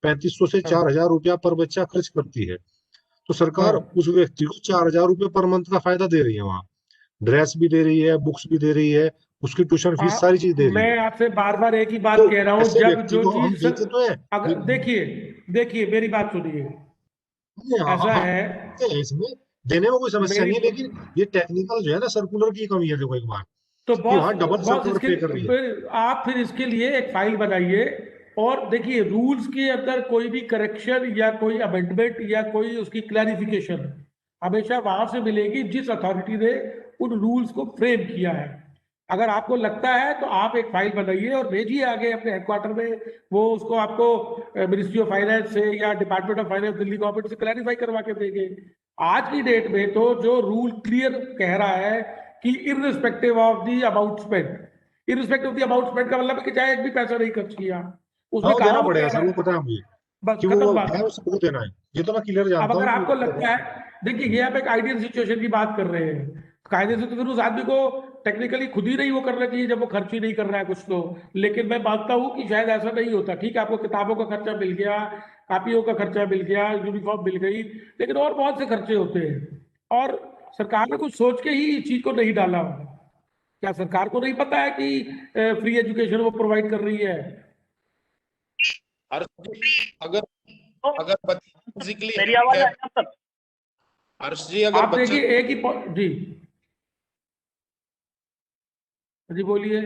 3500 से 4000 रुपया पर बच्चा खर्च करती है, तो सरकार उस व्यक्ति को 4000 रुपये पर मंथ का फायदा दे रही है। वहाँ ड्रेस भी दे रही है, बुक्स भी दे रही है, उसकी ट्यूशन फीस, सारी चीज दे रही मैं है। आपसे बार बार एक ही बात तो कह रहा हूँ, ऐसे जब व्यक्ति जो को हम चीज देते तो है। अगर देखिए मेरी बात सुनिए। ऐसा है, इसमें देने में कोई समस्या मेरी नहीं है, लेकिन ये टेक्निकल जो है ना, सर्कुलर की कमी है। देखो एक बार तो कि वहाँ डबल बॉस सर्कुलर इसके पे कर रही है। आप फिर इसके लिए एक फाइल बनाइए, और देखिए रूल्स के अंदर कोई भी करेक्शन या कोई अमेंडमेंट या कोई उसकी क्लैरिफिकेशन हमेशा वहां से मिलेगी जिस अथॉरिटी ने उन रूल्स को फ्रेम किया है। अगर आपको लगता है तो आप एक फाइल बनाइए और भेजिए आगे अपने हेडक्वार्टर में, वो उसको आपको मिनिस्ट्री ऑफ फाइनेंस से या department of finance Delhi government से क्लैरिफाई करवा के देंगे। आज की डेट में तो जो रूल क्लियर कह रहा है कि irrespective of the amount spend, irrespective of the amount spend का मतलब कि चाहे एक भी पैसा नहीं खर्च किया उसमें देना पड़ेगा सर, वो पता है मुझे बस कि खत्म वो बात। है, उसको देना है, ये तो मैं क्लियर अब जानता अगर हूँ। आपको लगता है, देखिए ये आप एक आइडियल सिचुएशन की बात कर रहे हैं, कायदे से तो फिर उस आदमी को टेक्निकली खुद ही नहीं वो करना चाहिए जब वो खर्च ही नहीं कर रहा है कुछ तो। लेकिन मैं मानता हूँ कि शायद ऐसा नहीं होता। ठीक है, आपको किताबों का खर्चा मिल गया, कापियों का खर्चा मिल गया, यूनिफॉर्म मिल गई, लेकिन और बहुत से खर्चे होते हैं और सरकार ने कुछ सोच के ही इस चीज को नहीं डाला होगा। क्या सरकार को नहीं पता है कि फ्री एजुकेशन वो प्रोवाइड कर रही है? अगर फिजिकली मेरी आवाज आ रही है सर? हर्ष जी, अगर आप देखिए एक ही जी जी बोलिए।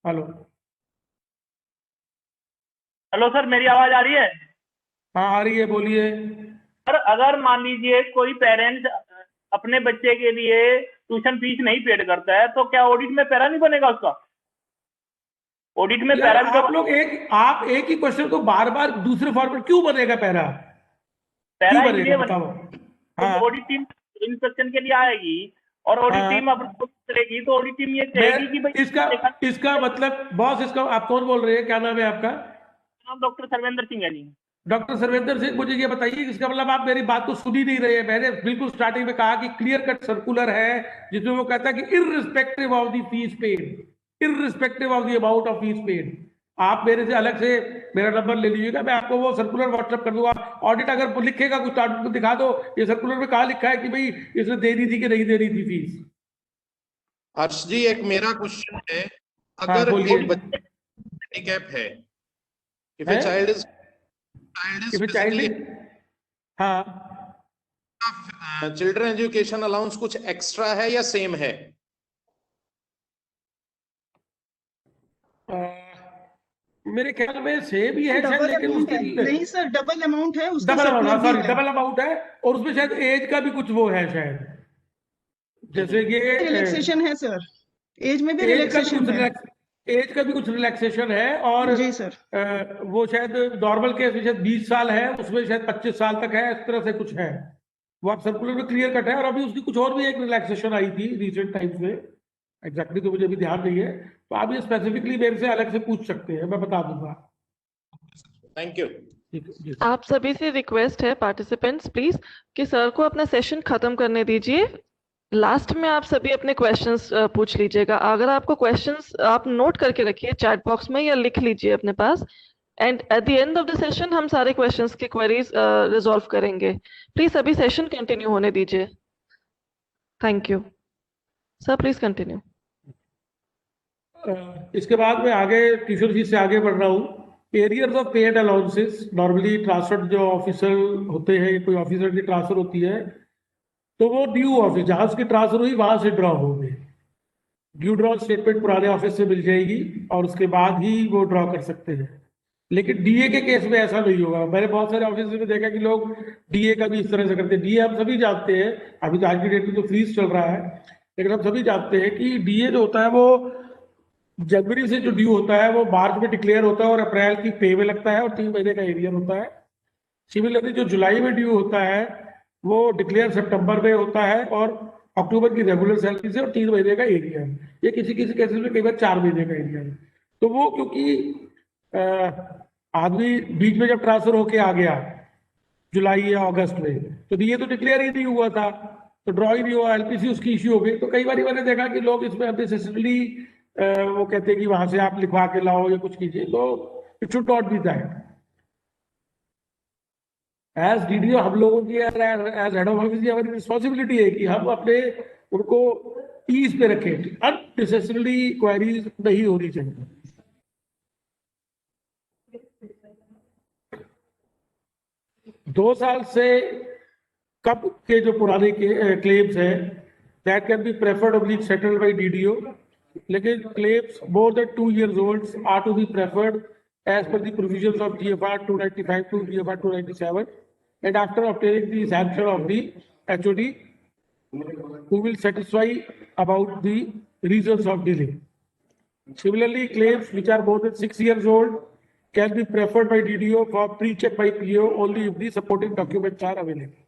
हेलो हेलो सर, मेरी आवाज आ रही है? हाँ आ रही है, बोलिए। सर अगर मान लीजिए कोई पेरेंट्स अपने बच्चे के लिए ट्यूशन फीस नहीं पेड करता है तो क्या ऑडिट में पैरा नहीं बनेगा उसका? ऑडिट में पैरा भी आप लोग आप एक ही क्वेश्चन को बार बार दूसरे फॉर्मेट क्यों बनेगा पैरा? पैरा क्यों इसलिए बनेगा बताओ। हाँ ऑडिट टीम इंस्पेक्शन के लिए आएगी और ऑडिट हाँ। टीम अपनी करेगी तो ऑडिट टीम ये कहेगी कि भाई इसका मतलब बॉस, इसका आप कौन बोल रहे हैं, क्या नाम है आपका? नाम डॉक्टर सर्वेंद्र सिंह है जी। डॉक्टर सर्वेंद्र सिंह, मुझे ये बताइए इसका मतलब आप मेरी बात को सुन ही नहीं रहे हैं। मैंने बिल्कुल स्टार्टिंग में कहा कि क्लियर कट सर्कुलर है जिसमें वो कहता है कि irrespective of the fees paid, irrespective of the amount of fees paid. आप मेरे से अलग से मेरा नंबर ले लीजिएगा, मैं आपको वो सर्कुलर व्हाट्सएप कर दूंगा। ऑडिट अगर लिखेगा कुछ तो ऑडिट को दिखा दो, ये सर्कुलर में कहा लिखा है कि भाई इसने दे दी थी कि नहीं दे रही थी फीस। हर्ष जी, एक मेरा क्वेश्चन है, अगर एक बच्चे हैंडीकैप है, if a child is physically, हाँ, चिल्ड्रन एजुकेशन अलाउंस कुछ एक्स्ट्रा है या सेम है? मेरे ख्याल में सेम ही है शायद, लेकिन उसके नहीं सर, डबल अमाउंट है उसका। Double amount, sorry double amount है और उसमें शायद एज का भी कुछ वो है शायद, जैसे ये रिलैक्सेशन है सर, एज में भी रिलैक्सेशन है, एज का भी कुछ रिलैक्सेशन है। और जी सर, वो शायद नॉर्मल केस में शायद 20 साल है, उसमें शायद 25 साल तक है, इस तरह से कुछ है। वो आप सर्कुलर में क्लियर कट है। और अभी उसकी कुछ और भी एक रिलैक्सेशन आई थी रिसेंट टाइम्स में, एग्जैक्टली तो मुझे अभी ध्यान नहीं है, तो आप ये स्पेसिफिकली मेरे से अलग से पूछ सकते हैं, मैं बता दूंगा। Thank you. आप सभी से रिक्वेस्ट है पार्टिसिपेंट्स प्लीज कि सर को अपना सेशन खत्म करने दीजिए। लास्ट में आप सभी अपने क्वेश्चंस पूछ लीजिएगा। अगर आपको क्वेश्चंस आप नोट करके रखिए चैट बॉक्स में या लिख लीजिए अपने पास, and at the end of the session हम सारे क्वेश्चंस की क्वेरीज रिजॉल्व करेंगे। प्लीज अभी सेशन कंटिन्यू होने दीजिए। Thank you sir, please continue. इसके बाद में आगे ट्यूशन फीस से आगे बढ़ रहा हूँ। Arrears of paid allowances normally transfer जो ऑफिसर होते हैं, कोई ऑफिसर की ट्रांसफर होती है तो वो ड्यू ऑफिस, जहां उसकी ट्रांसफर हुई वहां से ड्रॉ होंगे। ड्यू ड्रॉ स्टेटमेंट पुराने ऑफिस से मिल जाएगी और उसके बाद ही वो ड्रॉ कर सकते हैं। लेकिन डीए के केस में ऐसा नहीं होगा। मैंने बहुत सारे ऑफिस में देखा कि लोग डीए का भी इस तरह से करते हैं। डीए हम सभी जानते हैं, अभी तो आज की डेट में तो फ्रीज चल रहा है, लेकिन हम सभी जानते हैं कि डीए जो होता है वो जनवरी से जो ड्यू होता है वो मार्च में डिक्लेयर होता है और अप्रैल की पे में लगता है और 3 महीने का एरियर होता है। सिमिलरली जो जुलाई में ड्यू होता है वो डिक्लेयर सितंबर में होता है और अक्टूबर की रेगुलर सैलरी से और 3 महीने का एरिया है। ये किसी किसी केसेस में कई बार 4 महीने का एरिया है। तो वो क्योंकि आदमी बीच में जब ट्रांसफर होके आ गया जुलाई या अगस्त में, तो ये तो डिक्लेयर ही नहीं हुआ था, तो ड्रॉ ही नहीं हुआ, एलपीसी उसकी इश्यू हो गई। तो कई बार मैंने देखा कि लोग इसमें अननेसेसरीली वो कहते हैं कि वहां से आप लिखवा के लाओ या कुछ कीजिए, तो it should not be that. As DDO हम लोगों की, एज हेड ऑफ ऑफिस की हमारी रिस्पॉन्सिबिलिटी है कि हम अपने उनको ईज पे रखें। अननेसेसरीली क्वेरीज नहीं होनी चाहिए। दो साल से कब के जो पुराने क्लेम्स हैं that can be preferred settled by DDO, लेकिन claims more than 2 years old are to be preferred as per the provisions of GFR 295 to GFR 297 and after obtaining the sanction of the HOD who will satisfy about the reasons of delay. Similarly, claims which are more than 6 years old can be preferred by DDO for pre-check by PO only if the supporting documents are available.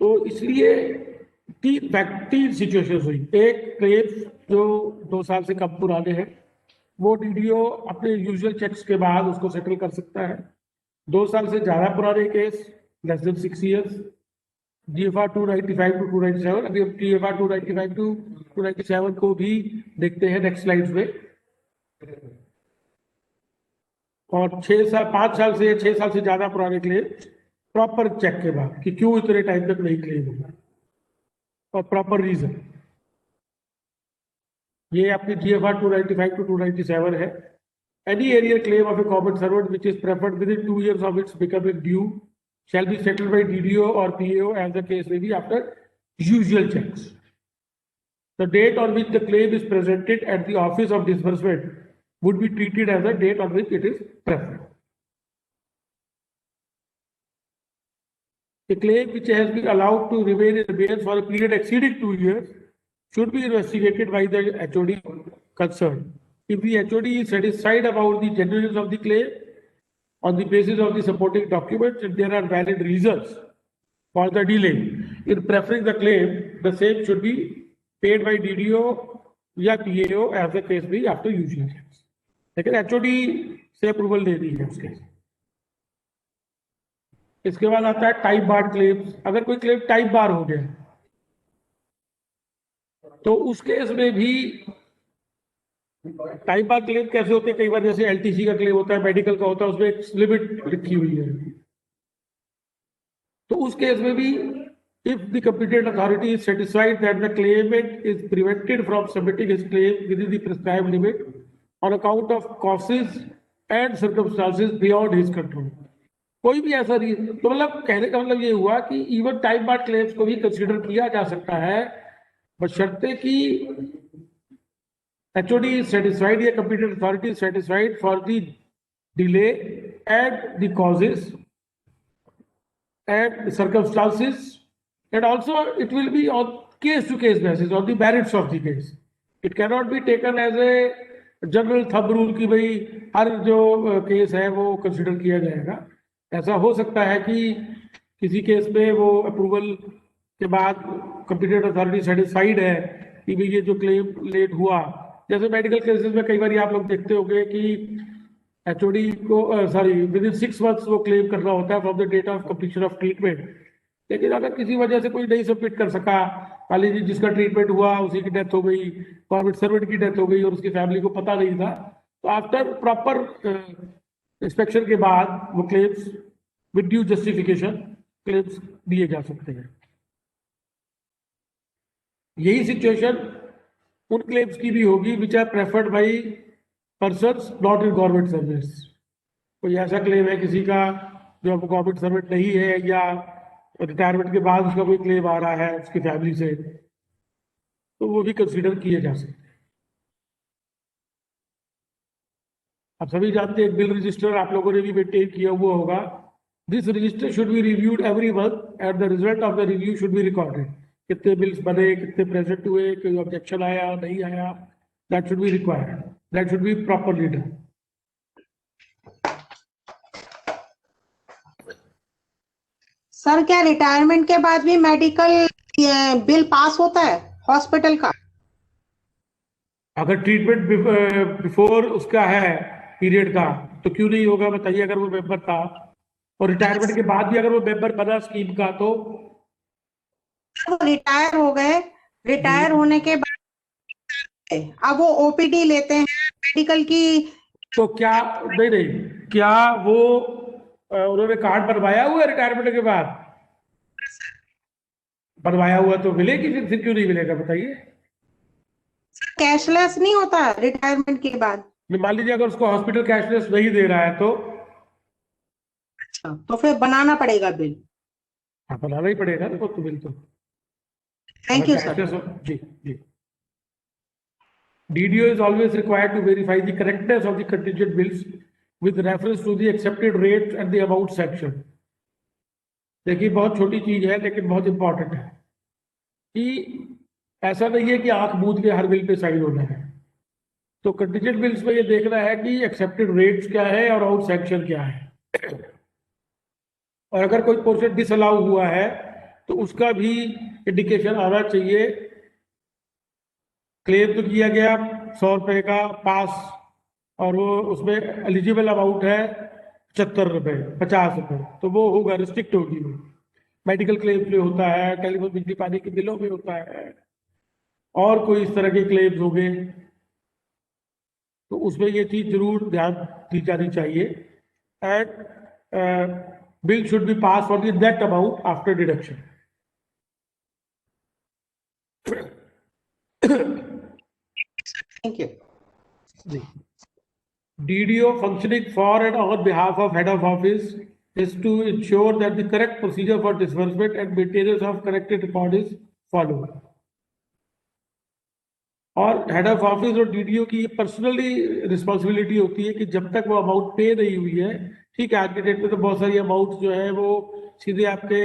तो इसलिए तीन situation हुई। एक claim जो 2 साल से कम पुराने हैं वो डीडीओ अपने यूजुअल चेक्स के बाद उसको सेटल कर सकता है। 2 साल से ज्यादा पुराने case less than 6 years GFR 295 to 297, अभी हम GFR 295 टू 297 को भी देखते हैं नेक्स्ट स्लाइड में। और 5 साल से 6 साल से ज्यादा पुराने क्लेम प्रॉपर चेक के बाद कि क्यों इतने टाइम तक नहीं क्लेम होगा और प्रॉपर रीजन, ये आपकी GFR 295 टू 297 है। Any arrear claim of a common servant which is preferred within 2 years of its becoming due shall be settled by DDO or PAO as the case may be after usual checks. The date on which the claim is presented at the office of disbursement would be treated as the date on which it is preferred. A claim which has been allowed to remain in abeyance for a period exceeding 2 years should be investigated by the HOD concerned. If the HOD is satisfied about the genuineness of the claim on the basis of the supporting documents, if there are valid reasons for the delay in preferring the claim, the same should be paid by DDO या PAO as the case be after usual checks. लेकिन HOD से approval दे दी है उसके। इसके बाद आता है time बार claims. अगर कोई क्लेम टाइम बार हो गया तो उस केस में भी टाइम बार क्लेम कैसे होते हैं, कई बार जैसे LTC का क्लेम होता है, मेडिकल का होता है, उसमें एक लिमिट लिखी हुई है। तो उस केस में भी if the competent authority is satisfied that the claimant is prevented from submitting his claim within the prescribed limit on account of causes and circumstances beyond his control, कोई भी ऐसा नहीं, तो मतलब कहने का मतलब ये हुआ कि इवन टाइम बार क्लेम्स को भी कंसीडर किया जा सकता है बशर्ते कि HOD is satisfied या competent authority is satisfied for the delay and the causes and the circumstances, and also it will be on case to case basis on the merits of the case. It cannot be taken as a general thumb rule कि भाई हर जो case है वो consider किया जाएगा। ऐसा हो सकता है कि किसी केस में वो अप्रूवल के बाद कंपीटेंट अथॉरिटी सेटिस्फाइड है कि भाई ये जो क्लेम लेट हुआ, जैसे मेडिकल केसेस में कई बार आप लोग देखते होंगे कि HOD को विद इन 6 months वो क्लेम करना होता है from the date of completion of treatment. लेकिन अगर किसी वजह से कोई नहीं सबमिट कर सका, मान लीजिए जिसका ट्रीटमेंट हुआ उसी की डेथ हो गई, गवर्नमेंट सर्वेंट की डेथ हो गई और उसकी फैमिली को पता नहीं था, तो आफ्टर प्रॉपर इंस्पेक्शन के बाद वो claims with due justification claims दिए जा सकते हैं। यही सिचुएशन उन क्लेम्स की भी होगी which are preferred by persons not in government service. कोई ऐसा क्लेम है किसी का जो गवर्नमेंट सर्वेंट नहीं है या रिटायरमेंट के बाद उसका कोई क्लेम आ रहा है उसकी फैमिली से, तो वो भी कंसीडर किए जा सकते हैं। आप सभी जानते हैं बिल रजिस्टर आप लोगों ने भी मेंटेन किया हुआ होगा। This register should be reviewed every month and the result of the review should be recorded. कितने बिल्स बने, कितने प्रेजेंट हुए, कोई ऑब्जेक्शन आया नहीं आया, that should be required, that should be properly done. Sir क्या रिटायरमेंट के बाद भी मेडिकल बिल पास होता है हॉस्पिटल का? अगर ट्रीटमेंट बिफोर उसका है पीरियड का तो क्यों नहीं होगा बताइए। अगर वो मेंबर था और रिटायरमेंट के बाद भी अगर वो मेंबर बना स्कीम का तो वो रिटायर हो गए, रिटायर होने के बाद अब वो OPD लेते हैं मेडिकल की, तो क्या नहीं क्या वो उन्होंने कार्ड बनवाया हुआ है रिटायरमेंट के बाद? बनवाया हुआ तो मिलेगी, फिर क्यों नहीं मिलेगा बताइए। कैशलेस नहीं होता रिटायरमेंट के बाद? मान लीजिए अगर उसको हॉस्पिटल कैशलेस नहीं दे रहा है तो अच्छा, तो फिर बनाना पड़ेगा बिल। हाँ बनाना ही पड़ेगा ना तो बिल तो। Thank you sir. जी जी। DDO is always required to verify the correctness of the contingent bills with reference to the accepted rates and the amount section. देखिए बहुत छोटी चीज है लेकिन बहुत इंपॉर्टेंट है कि ऐसा नहीं है कि आंख मूंद के हर बिल पे साइन होना है। तो कंटीजेंट बिल्स में ये देखना है कि एक्सेप्टेड रेट्स क्या है और आउट सैंक्शन क्या है, और अगर कोई पोर्शन डिसअलाउ हुआ है तो उसका भी इंडिकेशन आना चाहिए। क्लेम तो किया गया 100 रुपए का पास, और वो उसमें एलिजिबल अमाउंट है 75 रुपए 50 रुपए, तो वो होगा, रिस्ट्रिक्ट होगी। वो मेडिकल क्लेम्स में होता है, टेलीफोन बिजली पानी के बिलों में होता है, और कोई इस तरह के क्लेम्स हो गए, तो उसमें ये चीज जरूर ध्यान दी जानी चाहिए। And bill should be pass for the net amount after deduction. Thank you. DDO functioning for and on behalf of head of office is to ensure that the correct procedure for disbursement and maintenance of corrected record is followed. और head of office और DDO की personally responsibility होती है कि जब तक वो amount पे नहीं हुई है, ठीक है, आज के डेट में तो बहुत सारी अमाउंट जो है वो सीधे आपके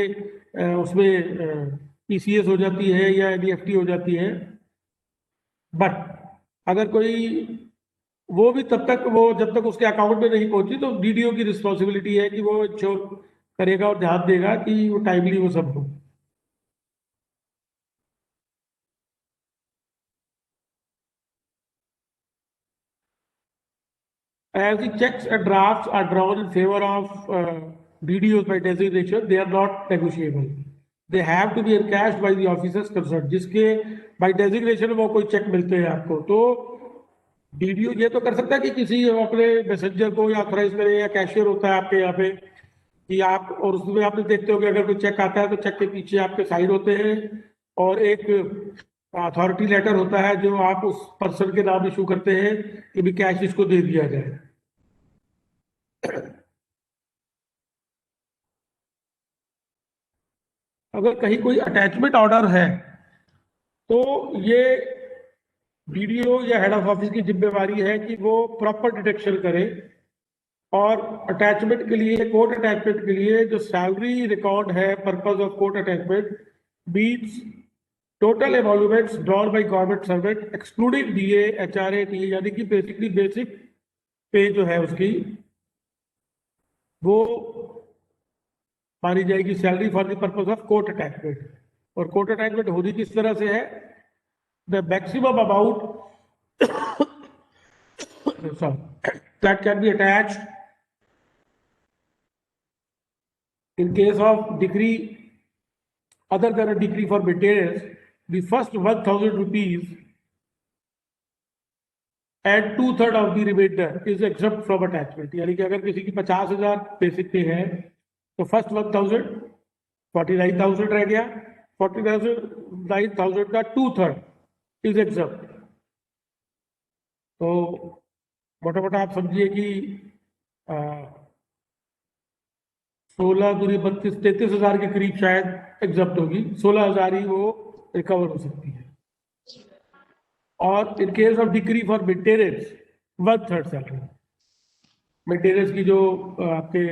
उसमें पीसीएस हो जाती है या एनईएफटी हो जाती है, बट अगर कोई वो भी तब तक वो जब तक उसके अकाउंट में नहीं पहुंची तो डीडीओ की रिस्पॉन्सिबिलिटी है कि वो इंश्योर करेगा और ध्यान देगा कि वो टाइमली वो सब हो। As the checks and drafts are drawn in favor of DDOs by designation, they are not negotiable. They have to be encashed by the officers concerned. जिसके by designation वो कोई चेक मिलते हैं आपको, तो डीडीओ ये तो कर सकता है कि किसी अपने मैसेंजर को या ऑथराइज करे, या कैशियर होता है आपके यहाँ पे कि आप, और उसमें आपने देखते हो कि अगर कोई चेक आता है तो चेक के पीछे आपके साइन होते हैं और एक अथॉरिटी लेटर होता है जो आप उस पर्सन के नाम इशू करते हैं कि भी कैश इसको दे दिया जाए। अगर कहीं कोई अटैचमेंट ऑर्डर है तो ये डीडीओ या हेड ऑफ ऑफिस की जिम्मेवारी है कि वो प्रॉपर डिटेक्शन करे, और अटैचमेंट के लिए, कोर्ट अटैचमेंट के लिए जो सैलरी रिकॉर्ड है purpose of court attachment means total emoluments drawn by government servant excluding DA HRA TA, यानी कि बेसिकली बेसिक पे जो है उसकी वो मानी जाएगी salary for the purpose of court attachment. और कोर्ट अटैचमेंट होती किस तरह से है, the maximum amount that can be attached in case of decree other than a decree for maintenance, the first 1000 rupees and 2/3 of the remainder is exempt from attachment। यानी कि अगर किसी की 50,000 बेसिक पे है तो फर्स्ट 1000 49,000 रह गया, 49,000 का 2/3 इज एग्जम्प्ट। तो मोटा मोटा आप समझिए कि 16 दूरी 32 33,000 के करीब शायद एग्जम्प्ट होगी, 16,000 ही वो रिकवर हो सकती है। और इन case of decree for maintenance 1/3 salary, maintenance की जो आपके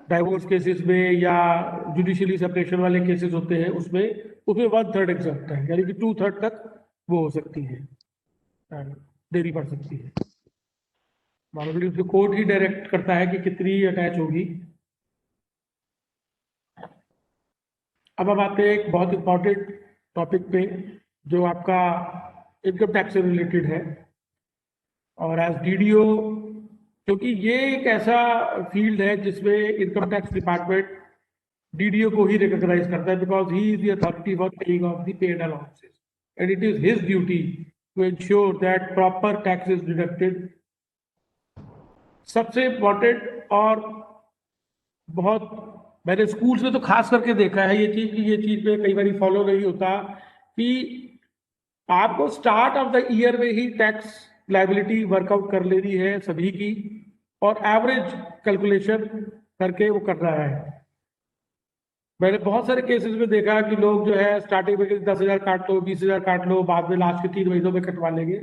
डाइवोर्स केसेस में या जुडिशियली सेपरेशन वाले केसेस होते हैं उसमें 1/3 एग्जम्प्ट है, यानी कि 2/3 तक वो हो सकती है, देरी पड़ सकती है। नॉर्मली उसको कोर्ट ही डायरेक्ट करता है कि कितनी अटैच होगी। अब हम आते हैं एक बहुत इंपॉर्टेंट टॉपिक पे जो आपका इनकम टैक्स से रिलेटेड है। और एज डीडीओ, क्योंकि ये एक ऐसा फील्ड है जिसमें इनकम टैक्स डिपार्टमेंट डीडीओ को ही रिकॉग्नाइज करता है, because he is the authority for paying off the paid allowances and it is his duty to ensure that proper tax is deducted। सबसे इम्पोर्टेंट, और बहुत मैंने स्कूल्स में तो खास करके देखा है ये चीज पे कई बार फॉलो नहीं होता कि आपको स्टार्ट ऑफ द ईयर में ही टैक्स लायबिलिटी वर्कआउट कर लेनी है सभी की, और एवरेज कैलकुलेशन करके वो कर रहा है। मैंने बहुत सारे केसेस में देखा कि लोग जो है स्टार्टिंग में 10,000 काट लो, 20,000 काट लो, बाद में लास्ट के 3 महीनों में कटवा लेंगे।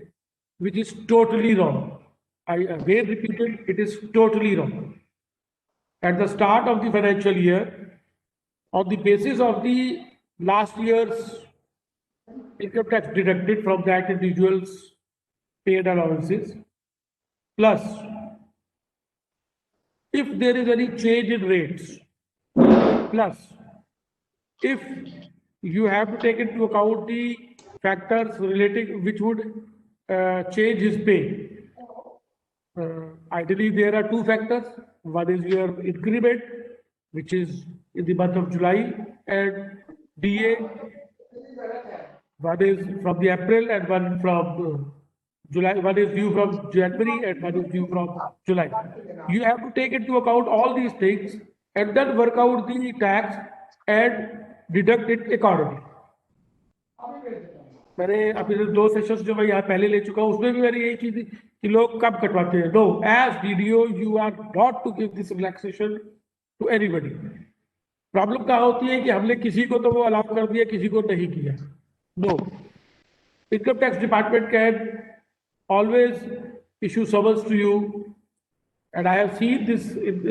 which is totally wrong. I again repeat it, it is totally wrong. At the start of the financial year, on the basis of the last year's income tax deducted from that individual's paid allowances, plus if there is any change in rates, plus if you have to take into account the factors relating which would change his pay. Ideally, there are two factors. One is your increment, which is in the month of July, and DA. One is from the April and one from July. One is due from January and one is due from July. You have to take into account all these things and then work out the tax and deduct it accordingly. मैंने अभी 2 sessions जो मैं यहाँ पहले ले चुका हूँ उसमें भी मैंने यही चीज कि लोग कब कटवाते हैं. No, as DDO you are not to give this relaxation to anybody. Problem क्या होती है कि हमने किसी को तो वो अलाउ कर दिया, किसी को नहीं किया. No, income tax department can always issue summons to you, and I have seen this in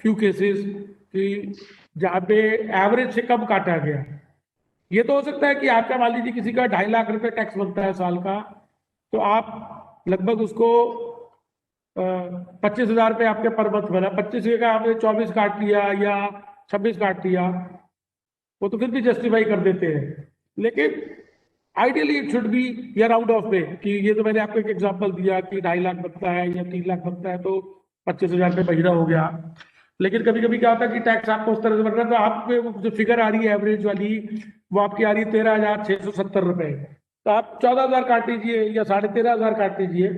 few cases कि जहाँ पे एवरेज से कम काटा गया. ये तो हो सकता है कि आपका मान लीजिए किसी का 2.5 लाख रुपए टैक्स बनता है साल का, तो आप लगभग उसको 25,000 रुपये आपके पर मंथ बना, 25 का आपने 24 काट लिया या 26 काट लिया, वो तो फिर भी जस्टिफाई कर देते हैं. लेकिन ideally it should be year out of पे, कि ये तो मैंने आपको एक एग्जांपल दिया कि 2.5 लाख बनता है या 3 लाख बनता है तो 25,000 रुपये महीना हो गया. लेकिन कभी कभी क्या होता है कि टैक्स आपको उस तरह से बन रहा है, तो आप जो फिगर आ रही है एवरेज वाली, वो आपकी आ रही है 13,670 रुपए. तो आप 14,000 काट लीजिए या 13,500 काट लीजिए,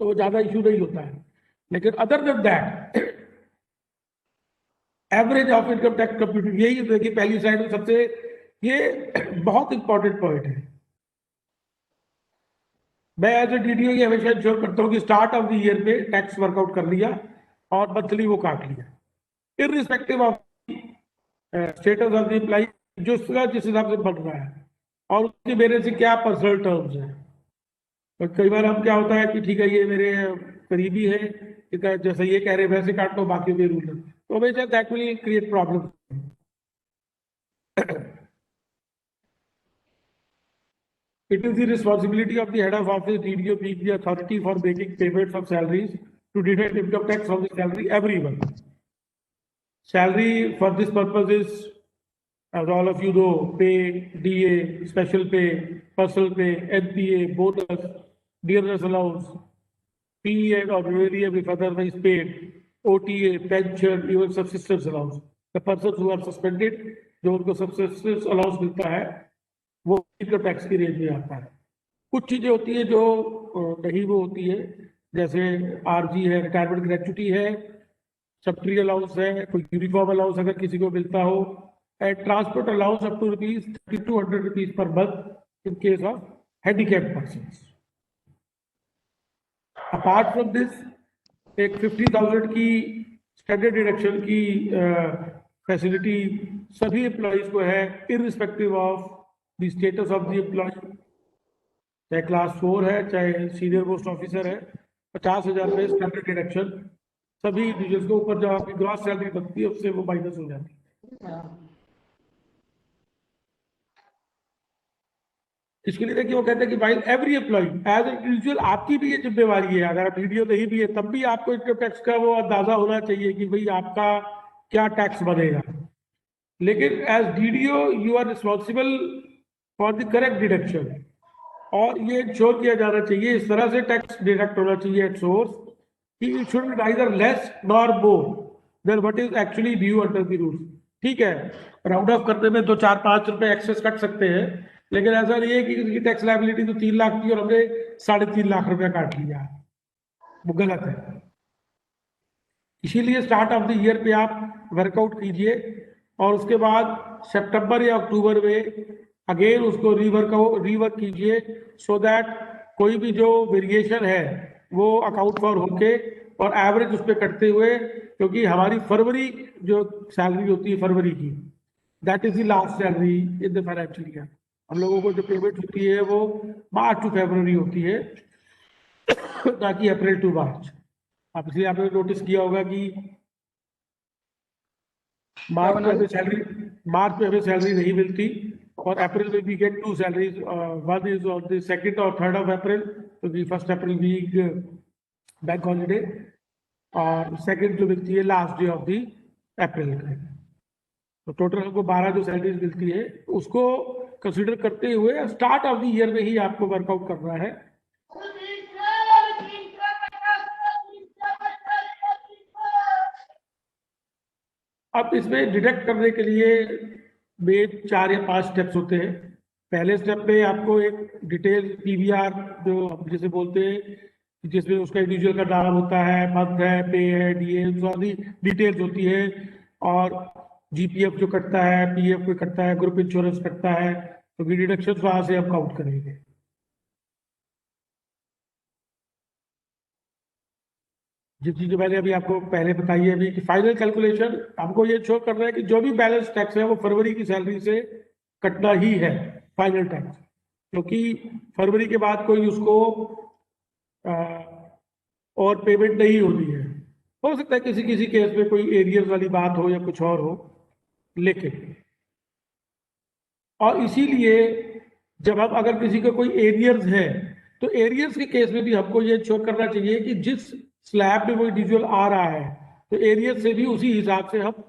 तो वो ज्यादा इशू नहीं होता है. लेकिन other than that, average of income tax computer, यही देखिए पहली स्लाइड में सबसे, ये बहुत इंपॉर्टेंट पॉइंट है. मैं एज ए डीडीओ ये हमेशा इंश्योर करता हूँ कि स्टार्ट ऑफ द ईयर पे टैक्स वर्कआउट कर लिया और मंथली वो काट लिया, irrespective of status of the employee, जो उसका जिस हिसाब से बढ़ रहा है और उसके मेरे से क्या पर्सनल टर्म्स है. तो कई बार हम क्या होता है कि ठीक है ये मेरे करीबी है, जैसे ये कह रहे वैसे काट लो, बाकी के रूल है, तो हमेशा that will create problem. It is the responsibility of the head of office, DDO, being the authority for making payments of salaries, to deduct income tax from the salary every month. Salary for this purpose is, as all of you know, pay, DA, special pay, personal pay, NPA, bonus, dearness allowance, PE and honorarium if otherwise paid, OTA, pension, even subsistence allowance. The persons who are suspended, जो उनको subsistence allowance मिलता है, वो income tax की range में आता है. कुछ चीजें होती है जो नहीं वो होती है, जैसे आरजी है, रिटायरमेंट ग्रेचुटी है, सब्सिडी अलाउंस है, कोई यूनिफॉर्म अलाउंस अगर किसी को मिलता हो, and transport allowance up to ₹3,200 per month in case of handicapped persons. Apart from this, एक 50,000 की स्टैंडर्ड डिडक्शन की फैसिलिटी सभी एम्प्लॉइज को है, irrespective of the status of the employee. चाहे क्लास 4 है, चाहे सीनियर मोस्ट ऑफिसर है, 50,000 रुपये स्टैंडर्ड डिडक्शन सभी इंडिविजुअल्स को ऊपर जो आपकी ग्रॉस सैलरी बनती है उससे वो माइनस हो जाती है. इसके लिए देखिए वो कहते हैं कि भाई एवरी एम्प्लॉय एज इंडिविजुअल आपकी भी ये जिम्मेवारी है, अगर आप वीडियो नहीं भी है तब भी आपको इनकम टैक्स का वो अंदाजा होना चाहिए कि भाई आपका क्या टैक्स बनेगा. लेकिन as DDO you are responsible for the correct deduction, और ये इंश्योर किया जाना चाहिए, इस तरह से टैक्स डिडक्ट होना चाहिए एट सोर्स कि it should be neither less nor more than what is actually due under the rules. ठीक है, राउंड ऑफ करने में 2, 4, 5 रुपए एक्सेस कट सकते हैं, लेकिन ऐसा नहीं है कि उसकी टैक्स लायबिलिटी तो 3 लाख की और हमने 3.5 लाख रुपया काट लिया, वो गलत है. इसीलिए स्टार्ट ऑफ द ईयर पे आप वर्कआउट कीजिए और उसके बाद सितंबर या अक्टूबर में अगेन उसको रीवर्क कीजिए, सो दैट कोई भी जो वेरिएशन है वो अकाउंट फॉर होके और एवरेज उस पर कटते हुए, क्योंकि हमारी फरवरी जो सैलरी होती है फरवरी की, that is the last salary in the financial year. हम लोगों को जो पेमेंट होती है वो मार्च टू फरवरी होती है, ताकि अप्रैल टू मार्च। अब इसलिए आपने नोटिस किया होगा कि मार्च में हमें सैलरी नहीं मिलती, और अप्रैल में we get 2 salaries, one is on the 2nd और 3rd ऑफ अप्रैल, तो the 1st April week bank holiday, और 2nd जो मिलती है last day of the April का। तो टोटल हमको 12 जो सैलरीज मिलती है उसको कंसीडर करते हुए स्टार्ट ऑफ द ईयर में ही आपको वर्कआउट करना है। अब इसमें डिडक्ट करने के लिए में 4 या 5 स्टेप्स होते हैं। पहले स्टेप में आपको एक डिटेल पीवीआर जो हम जिसे बोलते हैं, जिसमें उसका इंडिविजुअल का नाम होता है, मंथ है, पे है, डीए, सारी डिटेल्स होती है, और जीपीएफ जो कटता है, पीएफ कोई कटता है, ग्रुप इंश्योरेंस कटता है, तो डिडक्शन वहां से हम काउंट करेंगे। जो चीजें मैंने अभी आपको पहले बताई है अभी कि फाइनल कैलकुलेशन हमको ये शो कर रहा है कि जो भी बैलेंस टैक्स है वो फरवरी की सैलरी से कटना ही है फाइनल टैक्स, क्योंकि फरवरी के बाद कोई उसको और पेमेंट नहीं होनी है। हो सकता है किसी किसी केस में कोई एरियर्स वाली बात हो या कुछ और हो, लेकिन और इसीलिए जब हम अगर किसी का कोई एरियर्स है तो एरियर्स के केस में भी हमको ये शो करना चाहिए कि जिस स्लैब में वो इंडिविजुअल आ रहा है तो एरियर से भी उसी हिसाब से हम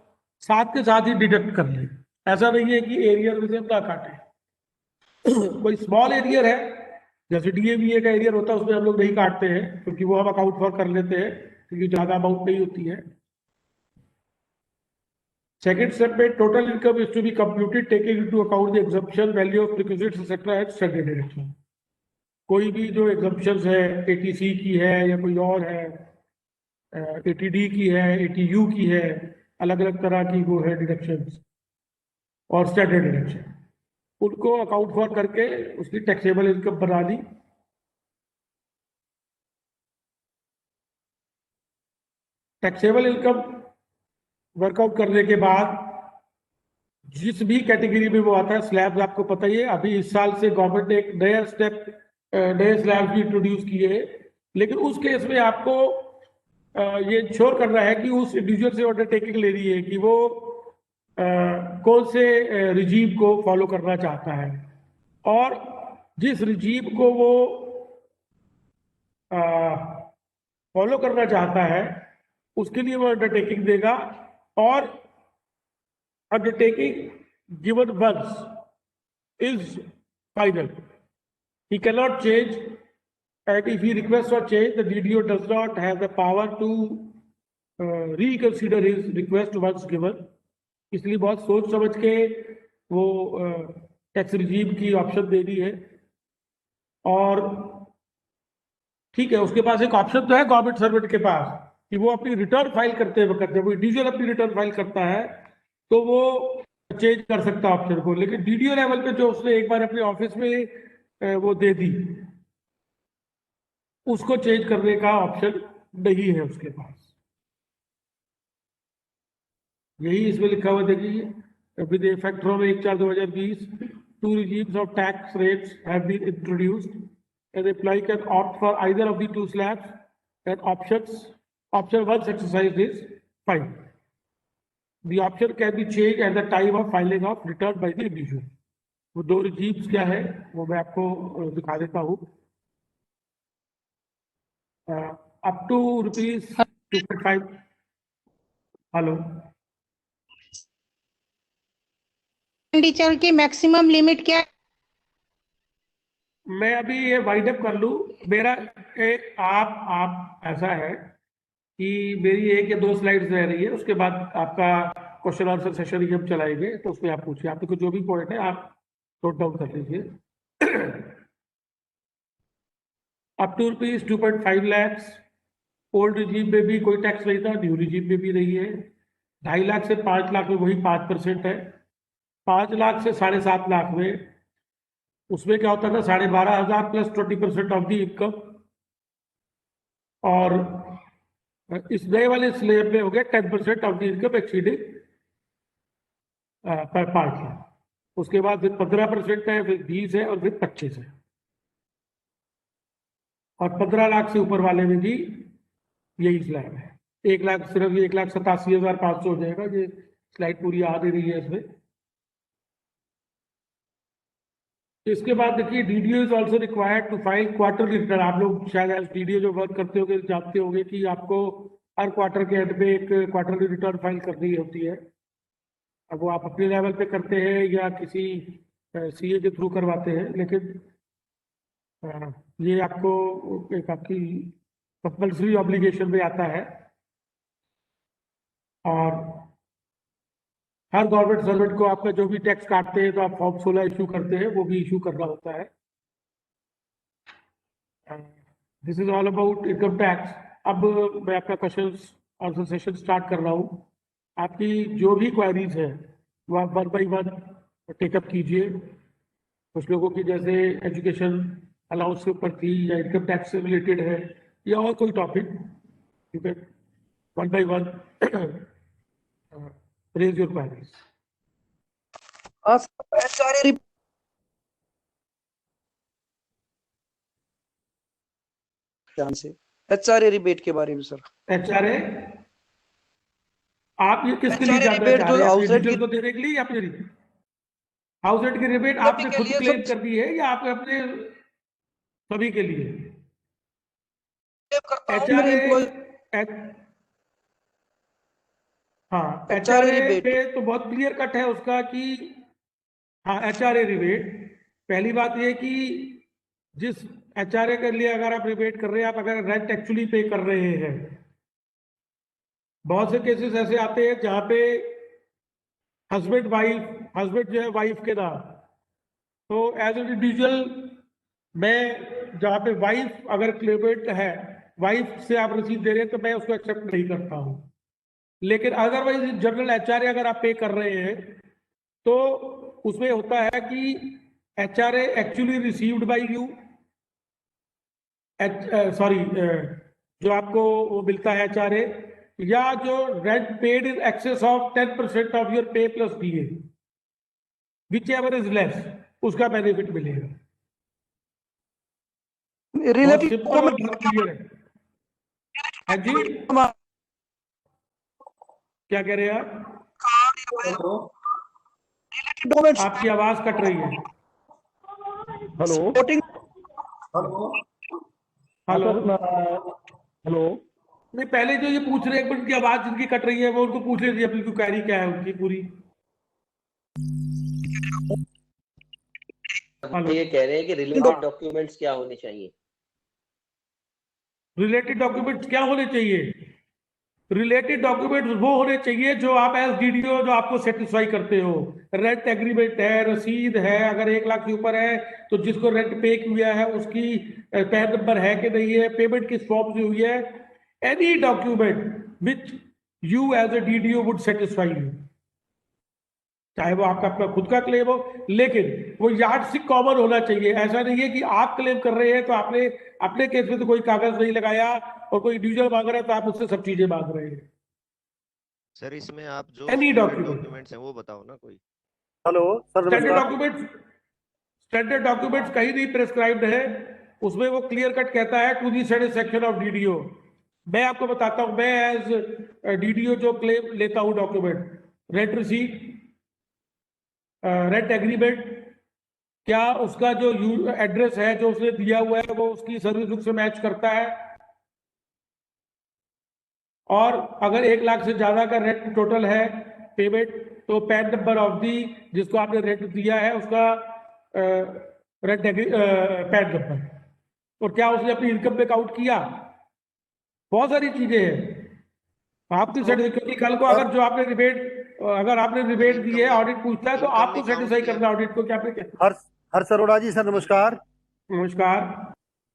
साथ के साथ ही डिडक्ट कर लें। ऐसा नहीं है कि एरियर में से हम ना काटें। कोई स्मॉल एरियर है जैसे डीएवीए का एरियर होता है उसमें हम लोग नहीं काटते हैं, क्योंकि वो हम अकाउंट फॉर कर लेते हैं क्योंकि ज्यादा अमाउंट नहीं होती है। सेकेंड स्टेप में total income is to be computed taking into account the exemption value of perquisites etcetera at standard deduction. कोई भी जो एग्जम्पशंस है, एटीसी की है या कोई और है, एटीडी की है, एटीयू की है, अलग अलग तरह की वो है डिडक्शंस, और स्टैंडर्ड डिडक्शन, उनको अकाउंट फॉर करके उसकी टैक्सेबल इनकम बना दी। टैक्सेबल इनकम वर्कआउट करने के बाद जिस भी कैटेगरी में वो आता है, स्लैब्स आपको पता ही है, अभी इस साल से गवर्नमेंट ने एक नया स्टेप, नए स्लैब्स भी इंट्रोड्यूस किए, लेकिन उस केस में आपको ये श्योर करना है कि उस इंडिविजुअल से अंडरटेकिंग ले रही है कि वो कौन से रिजीम को फॉलो करना चाहता है, और जिस रिजीम को वो फॉलो करना चाहता है उसके लिए वो अंडरटेकिंग देगा, और undertaking given once is final. He cannot change, and if he requests for change, the DDO does not have the power to reconsider his request once given. इसलिए बहुत सोच समझ के वो टैक्स रिजीम की ऑप्शन दे दी है। और ठीक है, उसके पास एक ऑप्शन तो है गवर्नमेंट सर्वेंट के पास कि वो अपनी रिटर्न फाइल करते वक्त, जब वो इंडिविजुअल अपनी रिटर्न फाइल करता है तो वो चेंज कर सकता है ऑप्शन को, लेकिन डीडीओ लेवल पे जो उसने एक बार अपने ऑफिस में वो दे दी, उसको चेंज करने का ऑप्शन नहीं है उसके पास। यही इसमें लिखा हुआ देखिए, with effect from 1/4/2020 2 regimes of tax rates have been introduced and employee can opt for either of the 2 slabs, and option 1 exercise is fine. The option can be changed at the time of filing of return by the individual. वो 2 regimes क्या है वो मैं आपको दिखा देता हूँ। Up to ₹2.5। Hello, expenditure की मैक्सिमम लिमिट क्या है? मैं अभी ये वाइंड अप कर लूँ। मेरा आप ऐसा है कि मेरी 1 या 2 स्लाइड्स रह रही है, उसके बाद आपका क्वेश्चन आंसर सेशन ही हम चलाएंगे, तो उसमें आप पूछिए, आपको जो भी पॉइंट है आप नोट डाउन कर लीजिए। Up to ₹2.5 lakh old regime में भी कोई टैक्स नहीं था, न्यू रिजीम में भी नहीं है। 2.5 लाख से 5 लाख में वही 5% है। 5 लाख से 7.5 लाख में उसमें क्या होता था, 12,500 प्लस 20% ऑफ दी इनकम, और इस नए वाले स्लैब में हो गया 10% ऑफ दी इनकम एक्सीडिंग पर 5 लाख। उसके बाद फिर 15% है, फिर 20 है और फिर 25 है। और 15 लाख से ऊपर वाले में भी यही स्लैब है। 1 लाख सिर्फ 1,87,500 हो जाएगा। ये स्लाइड पूरी आ दे रही है इसमें। इसके बाद देखिए DDO is also required to file quarterly return. आप लोग शायद एज डीडीओ जो वर्क करते होंगे जानते होंगे कि आपको हर क्वार्टर के एंड में एक क्वार्टरली रिटर्न फाइल करनी होती है। अब वो आप अपने लेवल पे करते हैं या किसी सीए के थ्रू करवाते हैं, लेकिन ये आपको एक आपकी कंपल्सरी ऑब्लिगेशन में आता है। और हर गवर्नमेंट सर्वेंट को आपका जो भी टैक्स काटते हैं तो आप फॉर्म 16 इशू करते हैं, वो भी इशू करना होता है। This is all about income tax. अब मैं आपका क्वेश्चंस आंसर सेशन स्टार्ट कर रहा हूँ। आपकी जो भी क्वेरीज है वो आप 1 बाई 1 टेकअप कीजिए। कुछ लोगों की जैसे एजुकेशन अलाउंस के ऊपर थी या इनकम टैक्स से रिलेटेड है या और कोई topic, you can 1 by 1 raise your queries. HRA rebate के बारे में सर। HRA आप ये किसके लिए जानना चाह रहे हैं? हाउस रेंट को देने के लिए या अपने लिए? हाउस रेंट की रिबेट आपने खुद क्लेम कर दी है या आपने अपने सभी के लिए? हाँ, HRA पे तो बहुत क्लियर कट है उसका कि हाँ HRA रिबेट। पहली बात ये कि जिस HRA के लिए अगर आप रिबेट कर रहे हैं, आप अगर रेंट एक्चुअली पे कर रहे हैं, बहुत से केसेस ऐसे आते हैं जहाँ पे हस्बैंड जो है वाइफ के नाम, तो एज एन इंडिविजुअल मैं जहाँ पे वाइफ अगर क्लेमेंट है, वाइफ से आप रसीद दे रहे हैं तो मैं उसको एक्सेप्ट नहीं करता हूँ। लेकिन अदरवाइज जनरल HRA अगर आप पे कर रहे हैं तो उसमें होता है कि HRA actually received by you, जो आपको वो मिलता है HRA, या जो rent paid in excess of 10% of your पे plus DA, which ever is less, उसका बेनिफिट मिलेगा। क्लियर है जी? क्या कह रहे हैं आप? आपकी आवाज कट रही है। हेलो हेलो हेलो नहीं, पहले जो ये पूछ रहे हैं उनकी आवाज जिनकी कट रही है वो उनको पूछ लीजिए अपनी क्वेरी क्या है उनकी पूरी। ये कह रहे हैं कि रिलेटेड डॉक्यूमेंट्स क्या होने चाहिए? रिलेटेड डॉक्यूमेंट्स क्या होने चाहिए? रिलेटेड डॉक्यूमेंट्स वो होने चाहिए जो आप एज डीडीओ जो आपको सेटिस्फाई करते हो। रेंट एग्रीमेंट है, रसीद है, अगर 1 लाख के ऊपर है तो जिसको रेंट पे किया है उसकी पैन नंबर है कि नहीं है, पेमेंट किस फॉर्म से हुई है, any document which you as a DDO would satisfy you, चाहे वो आपका अपना खुद का क्लेम हो, लेकिन वो यार्डस्टिक कॉमन होना चाहिए। ऐसा नहीं है कि आप क्लेम कर रहे हैं तो आपने अपने केस में तो कोई कागज नहीं लगाया और कोई इंडिविजुअल मांग रहा है तो आप उससे सब चीजें मांग रहे हैं। सर इसमें आप जो एनी डॉक्यूमेंट्स हैं वो बताओ ना कोई। हेलो सर, स्टैंडर्ड डॉक्यूमेंट्स कहीं नहीं प्रेस्क्राइब्ड है, उसमें वो क्लियर कट कहता है to the satisfaction of DDO. मैं आपको बताता हूं, मैं एज डीडीओ जो क्लेम लेता हूं document, rent receipt, rent agreement, क्या उसका जो एड्रेस है जो उसने दिया हुआ है वो उसकी सर्विस बुक से मैच करता है, और अगर 1 लाख से ज्यादा का रेंट टोटल है पेमेंट तो पैन नंबर ऑफ दी जिसको आपने रेंट दिया है उसका रेंट पैन नंबर, और क्या उसने अपनी इनकम पे काउंट किया। बहुत सारी चीजें हैं आपकी क्योंकि कल को अगर जो आपने रिबेट दी है, ऑडिट पूछता है तो आपको सेटिस्फाई करना ऑडिट को। क्या हर्ष अरोड़ा जी, सर नमस्कार। नमस्कार।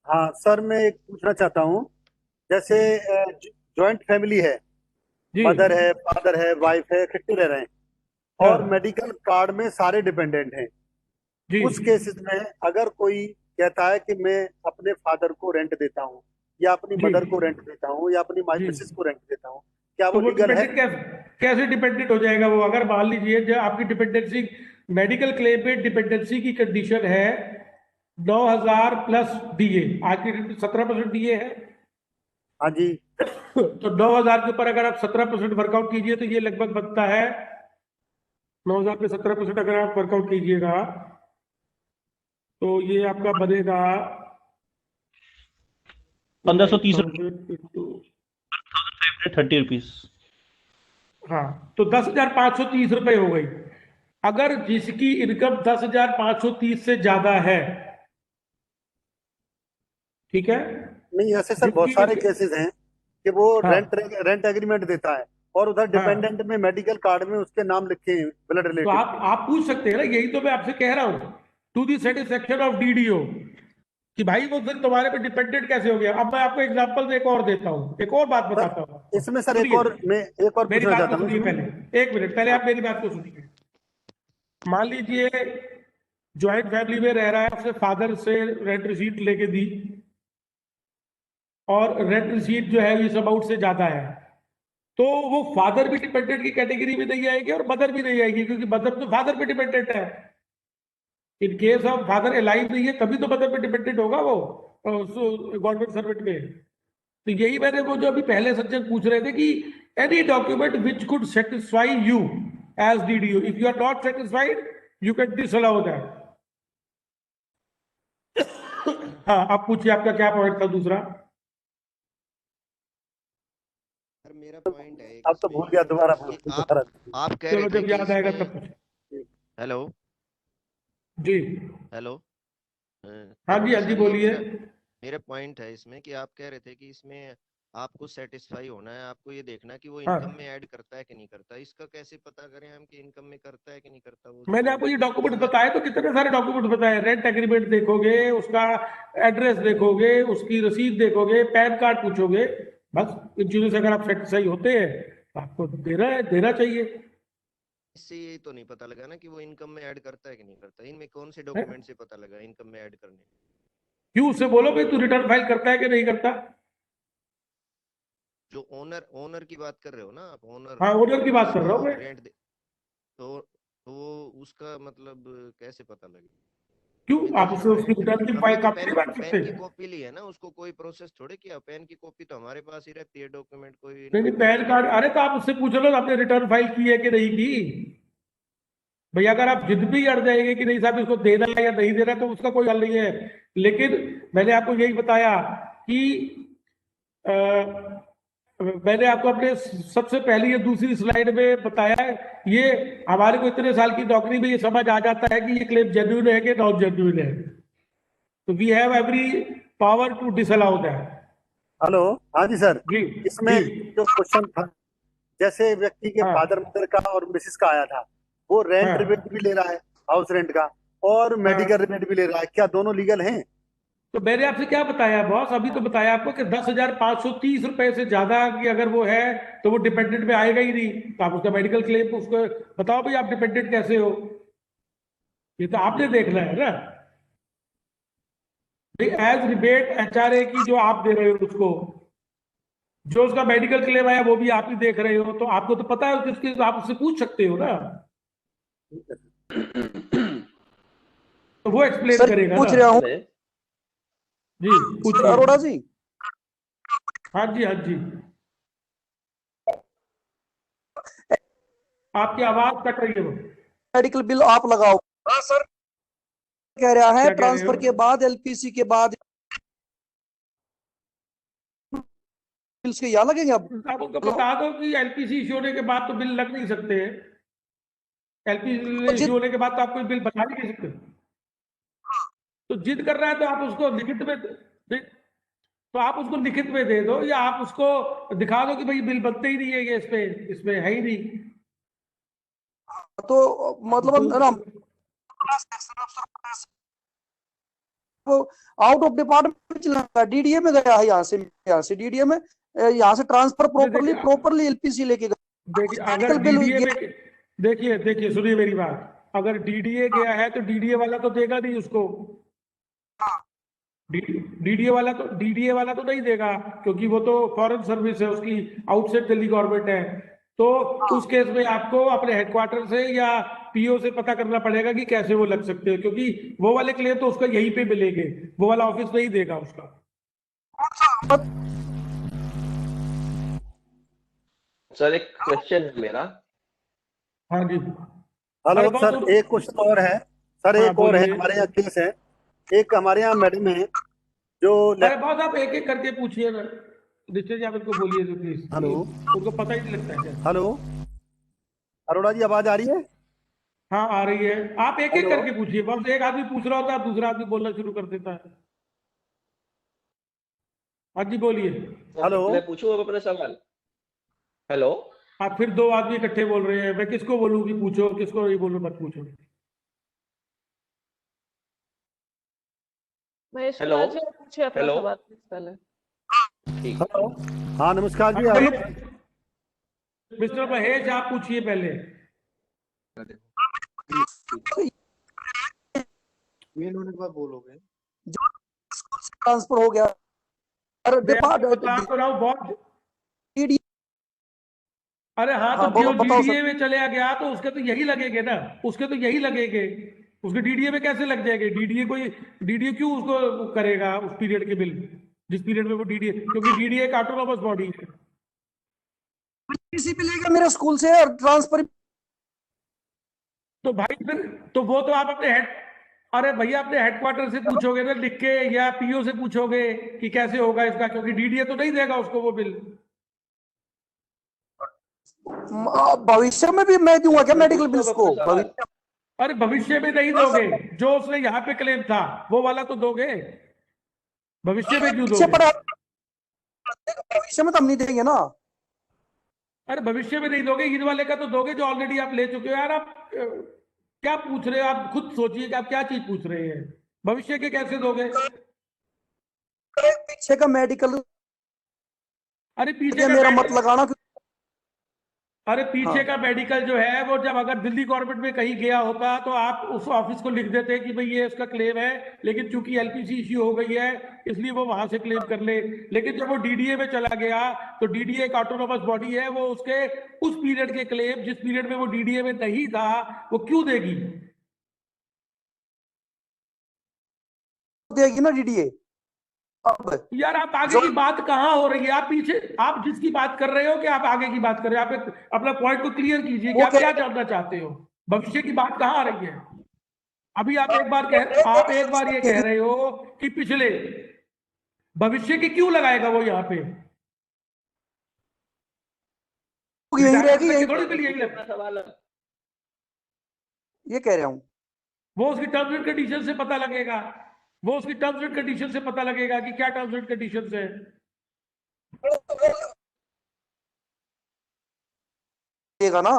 हाँ सर, मैं एक पूछना चाहता हूँ, जैसे जॉइंट फैमिली है, मदर है, फादर है, वाइफ है, इकट्ठे रह रहे हैं और मेडिकल कार्ड में सारे डिपेंडेंट हैं। उस केसेस में अगर कोई कहता है कि मैं अपने फादर को रेंट देता हूँ या अपनी मदर को रेंट देता हूँ या अपनी मिसेस को रेंट देता हूँ, क्या वो लीगल है? कैसे डिपेंडेंट हो जाएगा वो? अगर मान लीजिए जो आपकी डिपेंडेंसी मेडिकल क्लेम पे डिपेंडेंसी की कंडीशन है 9,000 प्लस डीए, आज की 17% डीए है। हाँ जी। तो 9,000 के ऊपर अगर आप 17% वर्कआउट कीजिए तो ये लगभग बनता है 9,000 पे 17% अगर आप वर्कआउट कीजिएगा तो ये आपका बनेगा 1530 ₹1,530। हाँ, तो 10,530 रुपए हो गई। अगर जिसकी इनकम 10,530 से ज्यादा है, ठीक है, नहीं ऐसे सर बहुत सारे केसेस हैं कि वो रेंट एग्रीमेंट देता है और उधर डिपेंडेंट में मेडिकल कार्ड में उसके नाम लिखे हैं ब्लड रिलेटेड। तो आप पूछ सकते हैं ना, यही तो मैं आपसे कह रहा हूँ, to the satisfaction of DDO, कि भाई वो फिर तुम्हारे पे डिपेंडेंट कैसे हो गया। अब मैं आपको एग्जांपल एक और देता हूँ, एक और बात बताता हूँ इसमें सर। एक और मेरी बात को सुनिए पहले, एक मिनट पहले आप मेरी बात को सुनिए। मान लीजिए ज्वाइंट फैमिली में रह रहा है, उसने फादर से रेंट रिसीट लेके दी और रेंट रिसीट जो है इस अमाउंट से ज्यादा है, तो वो फादर भी डिपेंडेंट की कैटेगरी में नहीं आएगी और मदर भी नहीं आएगी, क्योंकि मदर तो फादर पे डिपेंडेंट है। इन केस ऑफ फादर अलाइव नहीं है तभी तो मदर पे डिपेंडेंट होगा वो गवर्नमेंट सर्वेंट में। तो यही मैंने वो जो अभी पहले सज्जन पूछ रहे थे कि any document which could satisfy you as DDO, if you are not satisfied you can disallow that. हाँ, आप पूछिए आपका क्या पॉइंट था दूसरा? मेरा पॉइंट है अब तो भूल गया, दोबारा आप कह रहे थे जब याद आएगा तब। हेलो जी, हेलो। हाँ जी बोलिए। मेरा पॉइंट है इसमें कि आप कह रहे थे कि इसमें आपको सेटिस्फाई होना है, आपको ये देखना कि वो इनकम में ऐड करता है कि नहीं करता। इसका कैसे पता करें हम कि इनकम में करता है कि नहीं करता? वो मैंने आपको ये डॉक्यूमेंट बताए, तो कितने सारे डॉक्यूमेंट बताए। रेंट एग्रीमेंट देखोगे, उसका एड्रेस देखोगे, उसकी रसीद देखोगे, पैन कार्ड पूछोगे, बस इन चीजों से अगर आप सेटिस्फाई होते हैं तो आपको देना चाहिए। इससे ये तो नहीं पता लगा ना कि वो इनकम में ऐड करता है कि नहीं करता। इनमें कौन से डॉक्यूमेंट से पता लगा इनकम में ऐड करने? क्यों, उससे बोलो भाई तू रिटर्न फाइल करता है कि नहीं करता। जो ओनर की बात कर रहे हो ना आप, ओनर? हाँ, ओनर की बात कर रहा हूँ मैं। रेंट तो उसका मतलब कैसे पता लगे? क्यों, आप उसकी रिटर्न की फाइल कॉपी नहीं कर सकते? पेन की कॉपी ली है ना, उसको कोई प्रोसेस थोड़े किया। पेन की कॉपी तो हमारे पास ही रहती है, डॉक्यूमेंट कोई नहीं पैन कार्ड, अरे तो आप उससे पूछ लो आपने रिटर्न फाइल की है कि नहीं की। भैया अगर आप जिद भी अड़ जाएंगे कि नहीं साहब इसको देना है या नहीं देना, तो उसका कोई हल नहीं है। लेकिन मैंने आपको यही बताया कि मैंने आपको अपने सबसे पहली या दूसरी स्लाइड में बताया है, ये हमारे को इतने साल की नौकरी में ये समझ आ जाता है कि ये क्लेम जेन्युइन है कि नॉन जेन्युइन है। तो we have every power to disallow that. Hello, हाँ जी सर। जी, इसमें जो क्वेश्चन था, जैसे व्यक्ति के फादर मदर का और मिसेस का आया था, वो रेंट रिबेट भी ले रहा है, हाउस रेंट का, और मेडिकल रिबेट भी ले रहा है, क्या दोनों लीगल हैं? तो मैंने आपसे क्या बताया बॉस, अभी तो बताया आपको कि 10,530 रुपए से ज्यादा की अगर वो है तो वो डिपेंडेंट में आएगा ही नहीं। तो आप उसका मेडिकल क्लेम उसको बताओ भाई आप डिपेंडेंट कैसे हो, ये तो आपने देखना है ना। एज रिबेट एचआरए की जो आप दे रहे हो उसको, जो उसका मेडिकल क्लेम आया वो भी आप ही देख रहे हो, तो आपको तो पता है किसकी, तो आप उससे पूछ सकते हो ना, तो वो एक्सप्लेन करेगा। पूछ रहा हूँ जी, पूछिए अरोड़ा जी। हाँ जी आपकी आवाज कट रही है। मेडिकल बिल आप लगाओ। हाँ सर, कह रहा है ट्रांसफर के बाद, एलपीसी के बाद बिल्स के यहाँ लगेंगे। आप उनको बता दो कि एलपीसी इश्यू होने के बाद तो बिल लग नहीं सकते। एलपीसी इश्यू होने के बाद तो आप कोई बिल बता नहीं सकते। तो जिद कर रहा है तो आप उसको लिखित में दे दो, या आप उसको दिखा दो कि भाई बिल बनते ही नहीं है, ये इसमें है ही नहीं। तो मतलब ना वो आउट ऑफ डिपार्टमेंट चला, डीडीए में गया है, यहाँ से डीडीए में, यहाँ से ट्रांसफर प्रॉपरली एलपीसी लेके गया। देखिए सुनिए मेरी बात, अगर डीडीए गया है तो डीडीए वाला तो देगा नहीं उसको। डीडीए वाला तो नहीं देगा, क्योंकि वो तो फॉरेन सर्विस है, उसकी आउटसाइड दिल्ली गवर्नमेंट है। तो उस केस में आपको अपने हेडक्वार्टर से या पीओ से पता करना पड़ेगा कि कैसे वो लग सकते हैं, क्योंकि वो वाले क्लेम तो उसका यहीं पे मिलेंगे, वो वाला ऑफिस नहीं देगा उसका। सर एक क्वेश्चन है मेरा। हाँ जी। हेलो सर, एक क्वेश्चन और है सर, एक और है हमारे यहाँ केस है, एक हमारे यहाँ मैडम है जो अरे बॉस आप एक एक करके पूछिए ना, जी आप इनको बोलिए तो प्लीज। हेलो, उनको पता ही नहीं लगता है। हेलो अरोड़ा जी, आवाज आ रही है? हाँ आ रही है, आप एक एक करके पूछिए, बस एक आदमी पूछ रहा होता है दूसरा आदमी बोलना शुरू कर देता है। हाँ जी बोलिए। हेलो, मैं पूछूं अब अपना सवाल? हेलो, आप फिर दो आदमी इकट्ठे बोल रहे हैं, मैं किसको बोलूँ कि पूछो, किसको नहीं बोलूँ मत पूछो। महेश हेलो, कुमार जी आप पूछिए अपना हेलो। सवाल प्लीज पहले। हेलो, हाँ नमस्कार जी। मिस्टर महेश आप पूछिए पहले। मेल होने के बाद बोलोगे। जो ट्रांसफर हो गया अरे हाँ, तो जो डीडीए में चले गया तो उसके तो यही लगेंगे ना, उसके तो यही लगेंगे, उसके डीडीए में कैसे लग जाएंगे? डीडीए क्यों उसको करेगा उस पीरियड के बिल, जिस पीरियड में वो डीडीए, क्योंकि डीडीए एक ऑटोनोमस बॉडी है। किसी पे लेगा मेरे स्कूल से और ट्रांसफर। तो भाई फिर तो वो तो आप अपने अरे भैया अपने हेडक्वार्टर से पूछोगे ना लिख के, या पीओ से पूछोगे कि कैसे होगा इसका, क्योंकि डीडीए तो नहीं देगा उसको वो बिल। भविष्य में भी मैं दूंगा क्या मेडिकल बिल्स को? अरे भविष्य में नहीं दोगे, जो उसने यहाँ पे क्लेम था वो वाला तो दोगे, भविष्य में क्यों दोगे? भविष्य में तो हम नहीं देंगे ना। अरे भविष्य में नहीं दोगे, इन वाले का तो दोगे जो ऑलरेडी आप ले चुके हो। यार आप क्या पूछ रहे हो? आप खुद सोचिए कि आप क्या चीज पूछ रहे हैं, भविष्य के कैसे दोगे? पीछे का मेडिकल, अरे पीछे मेरा मत लगाना। अरे पीछे का मेडिकल जो है वो जब अगर दिल्ली गवर्नमेंट में कहीं गया होता तो आप उस ऑफिस को लिख देते कि भाई ये इसका क्लेम है, लेकिन चूंकि एलपीसी इश्यू हो गई है इसलिए वो वहां से क्लेम कर ले। लेकिन जब वो डीडीए में चला गया तो डीडीए एक ऑटोनोमस बॉडी है, वो उसके उस पीरियड के क्लेम जिस पीरियड में वो डीडीए में नहीं था वो क्यों देगी? देगी ना डीडीए। यार आप आगे की बात कहाँ हो रही है? आप पीछे, आप जिसकी बात कर रहे हो कि आप आगे की बात कर रहे हो? आप अपना पॉइंट को क्लियर कीजिए कि आप क्या जानना चाहते हो, भविष्य की बात कहाँ आ रही है? अभी आप एक बार ये कह रहे हो कि पिछले, भविष्य की क्यों लगाएगा वो यहाँ पे? ये कह रहा हूं, वो उसकी टर्म्स एंड कंडीशन से पता लगेगा, वो उसकी टर्म्स एंड कंडीशन से पता लगेगा कि क्या टर्म्स एंड कंडीशन है। ना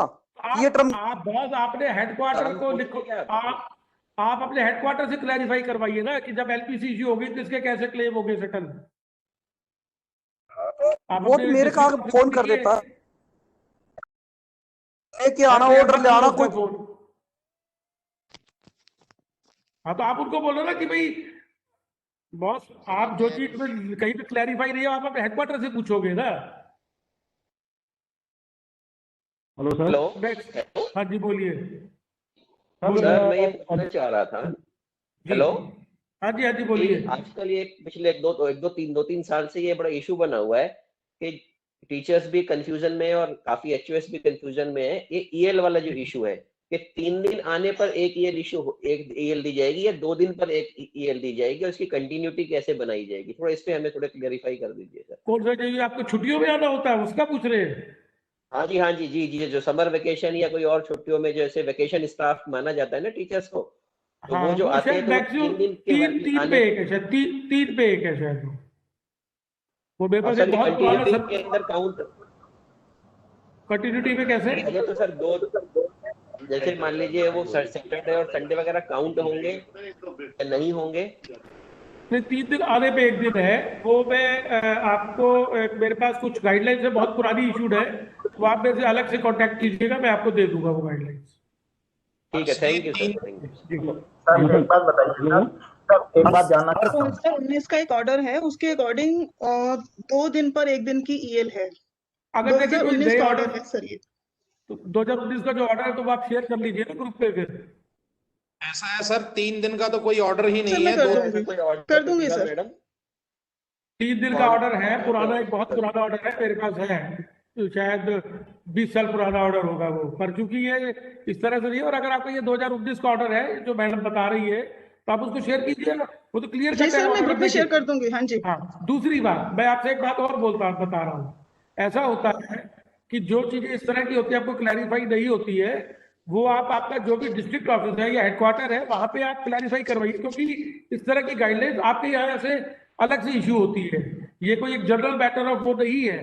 ये टर्म आप बॉस आपने हेडक्वार्टर को लिखो, आप अपने हेडक्वार्टर से क्लैरिफाई करवाइए ना कि जब एलपीसी इश्यू होगी तो इसके कैसे क्लेम होंगे सेटल। वो मेरे का फोन कर देता लेके आना, ऑर्डर ले आना कोई। हाँ तो आप उनको बोलो ना कि भाई बॉस आप जो चीज कहीं पे क्लैरिफाई नहीं है आप अपने हेडक्वार्टर से पूछोगे ना। Hello sir. हेलो, हाँ जी बोलिए। सर मैं ये पूछना चाह रहा था। हेलो, हाँ जी बोलिए। आजकल ये पिछले दो तीन साल से ये बड़ा इशू बना हुआ है कि टीचर्स भी कंफ्यूजन में है और काफी एचओएस भी कंफ्यूजन में है। ये ईएल वाला जो इशू है कि 3 दिन आने पर एक ईएल दी जाएगी या 2 दिन पर एक ईएल दी जाएगी, और इसकी कंटिन्यूटी कैसे बनाई जाएगी, थोड़ा इस पे हमें थोड़ा क्लैरिफाई कर दीजिए सर। कौन सा चाहिए आपको? छुट्टियों में आना होता है उसका पूछ रहे हैं? हाँ जी जी, जो समर वेकेशन या कोई और छुट्टियों में जैसे वेकेशन स्टाफ माना जाता है ना टीचर्स को, तो वो जो आते हैं तो 3 दिन तीन पे एक है शायद, 3 पे एक है शायद वो मेरे पास बहुत पुराना सर के अंदर काउंट कंटिन्यूटी में कैसे? तो सर 2 जैसे मान लीजिए वो सैटरडे और संडे वगैरह काउंट होंगे या नहीं होंगे? नहीं, 3 दिन आने पे 1 दिन है वो। मैं आपको मेरे पास कुछ गाइडलाइंस है, बहुत पुरानी इशूड है, वो आप मेरे से अलग से कांटेक्ट कीजिएगा, मैं आपको दे दूंगा वो गाइडलाइंस। ठीक है, थैंक यू सर। एक बात बताइए एक बात जानना चाहता हूँ। 2019 का एक ऑर्डर है, उसके अकॉर्डिंग 2 दिन पर 1 दिन की ईएल है। अगर देखिए कोई 2019 नए का ऑर्डर ऑर्डर है सर ये। तो 2019 का जो ऑर्डर है तो वो आप शेयर कर लीजिए ना ग्रुप पे फिर। ऐसा है सर, 3 दिन का तो कोई ऑर्डर ही सर नहीं मैं है। कर दूंगी सर। 3 दिन का ऑर्डर है, पुराना, एक बहुत पुराना ऑर्डर है मेरे पास है, तो शायद 20 साल पुराना ऑर्डर होगा वो, पर चूंकि ये इस तरह से नहीं है। और अगर आपका ये 2019 का ऑर्डर है जो मैडम बता रही है तो आप उसको शेयर कीजिए ना, वो तो क्लियर जी सर, मैं ग्रुप में शेयर कर दूंगी। हाँ जी। हाँ, दूसरी बात मैं आपसे एक बात और बता रहा हूँ, ऐसा होता है कि जो चीजें इस तरह की होती है आपको क्लैरिफाई नहीं होती है, वो आपका जो भी डिस्ट्रिक्ट ऑफिस है या हेडक्वार्टर है वहां पे आप क्लैरिफाई करवाइए, क्योंकि इस तरह की गाइडलाइंस आपके यहाँ से अलग से इश्यू होती है, ये कोई एक जनरल मैटर ऑफ वो नहीं है।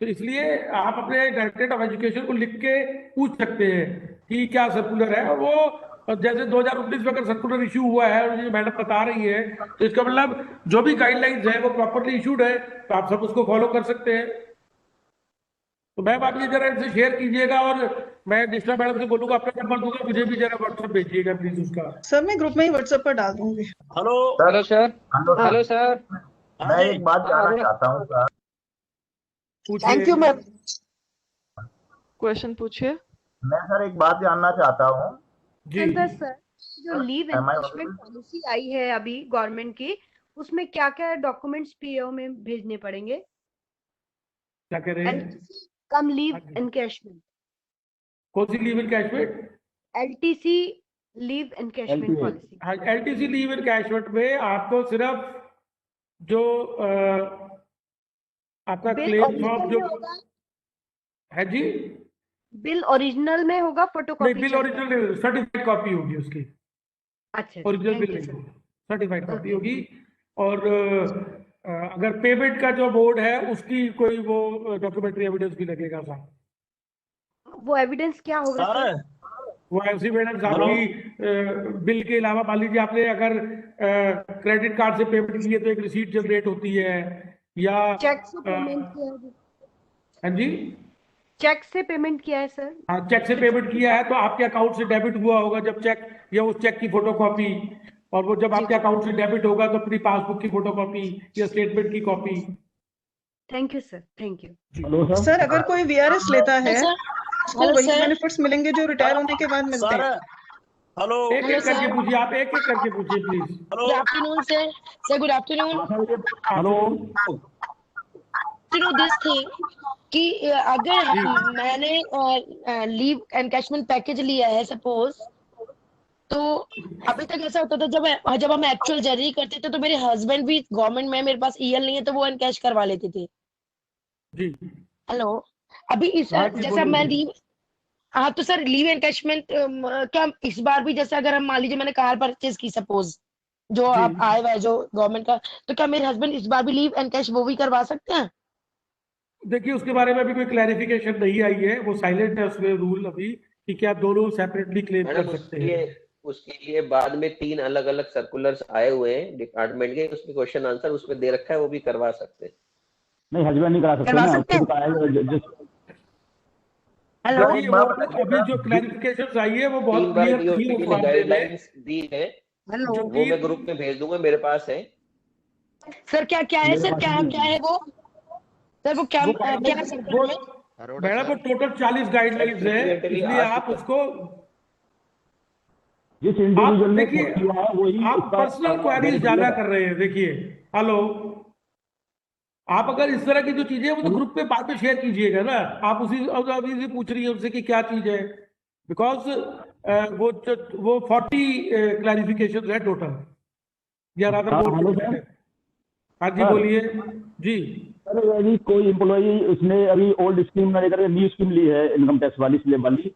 तो इसलिए आप अपने डायरेक्टरेट ऑफ एजुकेशन को लिख के पूछ सकते हैं कि क्या सर्कुलर है, और वो जैसे 2019 में अगर सर्कुलर इशू हुआ है और ये मैडम बता रही है तो इसका मतलब जो भी गाइडलाइंस है वो प्रॉपरली इशूड है, तो आप सब उसको फॉलो कर सकते हैं। तो मैम आप ये जरा इनसे शेयर कीजिएगा, और मैं निष्ठा मैडम से बोलूंगा, अपना नंबर दूंगा, मुझे भी जरा व्हाट्सएप भेजिएगा प्लीज उसका। सर मैं ग्रुप में ही व्हाट्सएप पर डाल दूंगी। Hello hello sir. Hello sir. मैं एक बात जानना चाहता हूँ sir. Thank you ma'am. Question पूछिए। मैं सर एक बात जानना चाहता हूँ जी सर, जो लीव एनकैशमेंट पॉलिसी आई है अभी गवर्नमेंट की, उसमें क्या क्या डॉक्यूमेंट्स पीओ में भेजने पड़ेंगे? क्या कह रहे हैं? कम लीव एनकैशमेंट। कौन सी leave encashment? LTC leave encashment policy. हाँ, एलटीसी लीव एनकैशमेंट में आपको सिर्फ जो आपका क्लेम फॉर्म जो है जी, बिल ओरिजिनल में होगा, फोटोकॉपी? नहीं, बिल ओरिजिनल, सर्टिफाइड कॉपी होगी उसकी। अच्छा, ओरिजिनल बिल नहीं, सर्टिफाइड कॉपी होगी। और अगर पेमेंट का जो बोर्ड है उसकी कोई वो डॉक्यूमेंट्री एविडेंस भी लगेगा साथ। वो एविडेंस क्या होगा सर? वो ऐसी एविडेंस आपकी बिल के अलावा, मान लीजिए आपने अगर क्रेडिट कार्ड से पेमेंट की है तो एक रिसीट जनरेट होती है, या चेक से पेमेंट किया है? हाँ जी, चेक से पेमेंट किया है सर? हाँ, चेक से पेमेंट किया है तो आपके अकाउंट से डेबिट हुआ होगा जब चेक, या उस चेक की फोटोकॉपी, और वो जब आपके अकाउंट से डेबिट होगा तो अपनी पासबुक की फोटोकॉपी या स्टेटमेंट की copy. Thank you sir, thank you. Sir अगर कोई वीआरएस लेता है उसको वही बेनिफिट्स मिलेंगे जो रिटायर होने के बाद मिलते हैं। हेलो, एक एक करके पूछिए, आप एक एक करके पूछिए please. Good afternoon sir. Sir good afternoon. Hello, to know this thing कि अगर मैंने लीव एनकैशमेंट पैकेज लिया है सपोज, तो अभी तक ऐसा होता था जब हम एक्चुअल जर्नी करते थे तो मेरे हस्बैंड भी गवर्नमेंट में, मेरे पास ईएल नहीं है तो वो एनकैश करवा लेते थे जी। हेलो, अभी इस जैसे मैं लीव, हाँ तो सर लीव एनकैशमेंट क्या इस बार भी, जैसे अगर हम मान लीजिए मैंने कार परचेज की सपोज, जो आप आए हुआ है जो गवर्नमेंट का, तो क्या मेरे हस्बैंड इस बार भी लीव एनकैश वो भी करवा सकते हैं? देखिए उसके बारे में अभी कोई क्लैरिफिकेशन नहीं आई है, वो साइलेंट है उसमें रूल अभी, कि क्या दोनों सेपरेटली क्लेम कर सकते हैं। उसके लिए बाद में 3 अलग अलग सर्कुलर्स आए हुए हैं डिपार्टमेंट के, उसमें क्वेश्चन आंसर उसमें दे रखा है, वो भी करवा सकते हैं। नहीं हस्बैंड नहीं करा सकते ना, अभी जो क्लैरिफिकेशन आई है वो बहुत क्लियर गाइडलाइंस दी है, वो मैं ग्रुप में भेज दूंगा, मेरे पास है। सर क्या क्या है सर, क्या क्या है वो सर, वो क्या क्या सर्कुलर में? मैडम वो टोटल 40 गाइडलाइंस है, इसलिए आप उसको जिस इंडिविजुअल ने देखिए, आप पर्सनल क्वेरीज ज्यादा कर रहे हैं। देखिए हेलो, आप अगर इस तरह की जो चीजें वो तो ग्रुप पे बाद में शेयर कीजिएगा ना, आप अभी से पूछ रही है उनसे कि क्या चीज है, बिकॉज वो 40 क्लैरिफिकेशन है टोटल, या रादर मोर। हाँ जी बोलिए जी। सर यदि कोई एम्प्लॉई उसने अभी ओल्ड स्कीम ना लेकर न्यू स्कीम ली है इनकम टैक्स वाली स्लैब वाली,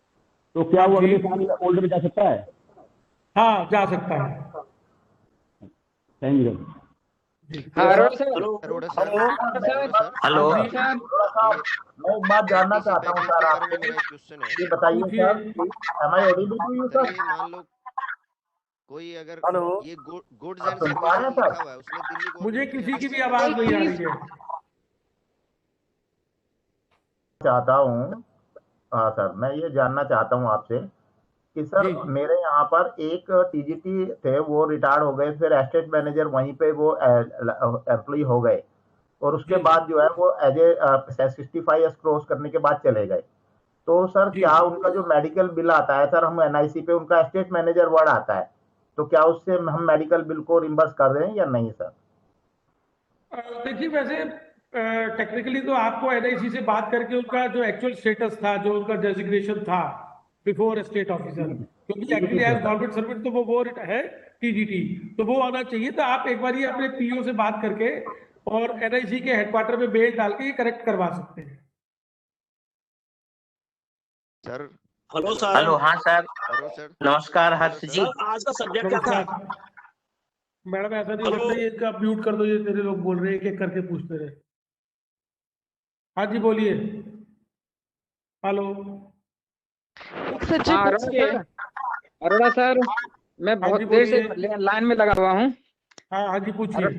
तो क्या वो अगले साल ओल्ड में जा सकता है? हाँ जा सकता है। थैंक यू हेलो, मैं एक बात जानना चाहता हूँ सर आपसे, ये बताइए sir, am I audible to you sir? मान लो कोई अगर ये गुड्स एंड सर्विसेज लिखा हुआ है, उसमें दिल्ली मुझे किसी की भी आवाज नहीं आ रही है। चाहता हूँ, हाँ सर, मैं ये जानना चाहता हूँ आपसे कि सर मेरे यहाँ पर एक टीजीटी थे, वो रिटायर्ड हो गए, फिर एस्टेट मैनेजर वहीं पे वो एम्प्लॉय हो गए, और उसके बाद जो है वो एज ए 65 ईयर्स क्रॉस करने के बाद चले गए। तो सर क्या उनका जो मेडिकल बिल आता है सर, हम एनआईसी पे उनका एस्टेट मैनेजर वर्ड आता है, तो क्या उससे हम मेडिकल बिल को रिम्बर्स कर रहे हैं या नहीं सर? देखिए वैसे टेक्निकली तो आपको एनआईसी से बात करके उनका जो एक्चुअल स्टेटस था, जो उनका डेजिग्नेशन था बिफोर स्टेट ऑफिसर, क्योंकि एक्चुअली एज गवर्नमेंट सर्वेंट तो वो है टीजीटी, तो वो आना चाहिए। तो आप एक बार ये अपने पीओ से बात करके और एनआईसी के हेडक्वार्टर में मेल डाल के ये करेक्ट करवा सकते हैं सर। Hello sir. हेलो, हाँ सर। नमस्कार हर्ष जी। आज का सब्जेक्ट क्या था? मैडम ऐसा नहीं होता, ये इनका म्यूट कर दो, ये तेरे लोग बोल रहे हैं, एक एक करके पूछते रहे। हाँ जी बोलिए। हेलो अरोड़ा सर, मैं बहुत देर से लाइन में लगा हुआ हूँ। हाँ जी पूछिए।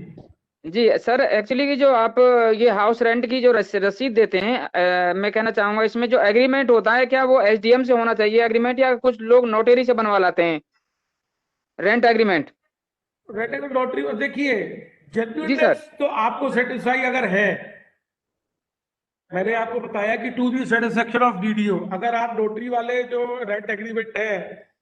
जी सर, एक्चुअली कि जो आप ये हाउस रेंट की जो रसीद देते हैं, मैं कहना चाहूंगा इसमें जो एग्रीमेंट होता है, क्या वो एसडीएम से होना चाहिए एग्रीमेंट, या कुछ लोग नोटरी से बनवा लाते हैं rent agreement? Rent agreement notary, देखिए जेन्युइननेस तो आपको सेटिस्फाई अगर है, मैंने आपको बताया कि to the satisfaction of DDO, अगर आप नोटरी वाले जो रेंट एग्रीमेंट है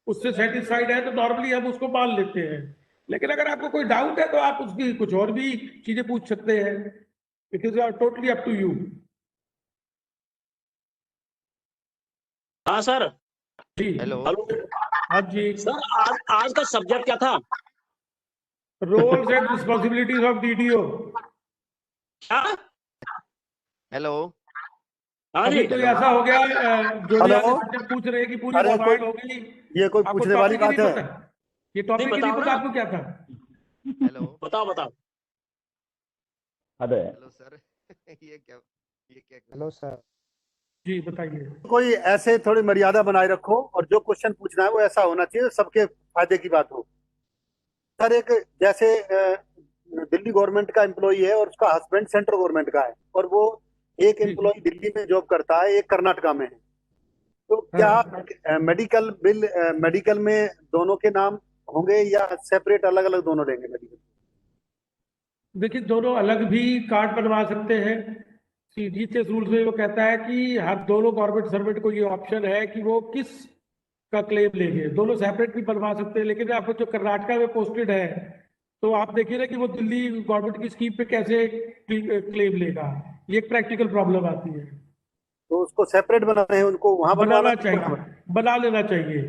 उससे सेटिस्फाइड है तो नॉर्मली हम उसको मान लेते हैं। लेकिन अगर आपको कोई डाउट है तो आप उसकी कुछ और भी चीजें पूछ सकते हैं। It is totally up to you. हाँ सर जी। हेलो। हाँ जी सर, आज का सब्जेक्ट क्या था? Roles and responsibilities of DDO. क्या? हेलो। हाँ जी। तो ऐसा हो गया, जो पूछ रहे हैं कि पूरी मोबाइल हो गई, ये कोई पूछने वाली बात है? ये टॉपिक ही नहीं पता आपको क्या था? हेलो। बताओ। Hello sir. ये क्या हेलो सर जी बताइए। कोई ऐसे थोड़ी मर्यादा बनाए रखो, और जो क्वेश्चन पूछना है वो ऐसा होना चाहिए सबके फायदे की बात हो। सर एक जैसे दिल्ली गवर्नमेंट का एम्प्लॉई है और उसका हस्बैंड सेंट्रल गवर्नमेंट का है, और वो एक एम्प्लॉई दिल्ली में जॉब करता है, एक कर्नाटका में है, तो क्या मेडिकल बिल मेडिकल में दोनों के नाम होंगे या सेपरेट अलग अलग दोनों देंगे मेडिकल? देखिए दोनों अलग भी कार्ड बनवा सकते हैं। सीजीएचएस रूल्स में वो कहता है कि हर दोनों गवर्नमेंट सर्वेंट को ये ऑप्शन है कि वो किस का क्लेम लेंगे, दोनों सेपरेट भी बनवा सकते हैं। लेकिन आप जो कर्नाटका में पोस्टेड है तो आप देखिए ना कि वो दिल्ली गवर्नमेंट की स्कीम पे कैसे क्लेम लेगा, ये एक प्रैक्टिकल प्रॉब्लम आती है। तो उसको सेपरेट बनाना है, उनको वहां बनाना चाहिए, बना लेना चाहिए।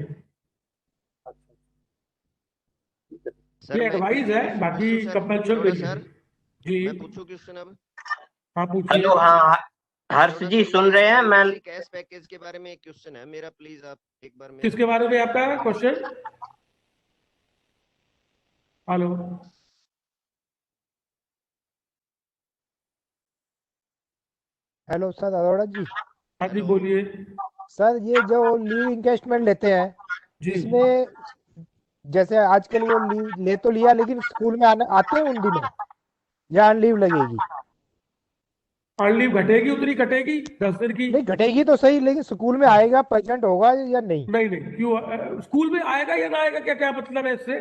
ये एडवाइस है, बाकी कंपल्सरी जी। मैं पूछूं क्वेश्चन अब? हाँ पूछिए। हेलो, हाँ हर्ष जी सुन रहे हैं? मैं कैश पैकेज के बारे में एक क्वेश्चन है मेरा, प्लीज आप एक बार में। किसके बारे में आपका question? Hello hello sir Arora ji. हाँ जी बोलिए। सर ये जो लीव इंकेशमेंट लेते हैं, इसमें जैसे आजकल वो लीव ले तो लिया, लेकिन स्कूल में आते हैं उन दिनों, या लीव लगेगी? लीव घटेगी, उतनी घटेगी 10 दिन की। नहीं घटेगी तो सही, लेकिन स्कूल में आएगा, प्रेजेंट होगा या नहीं? नहीं क्यों स्कूल में आएगा या ना आएगा, क्या क्या मतलब है इससे?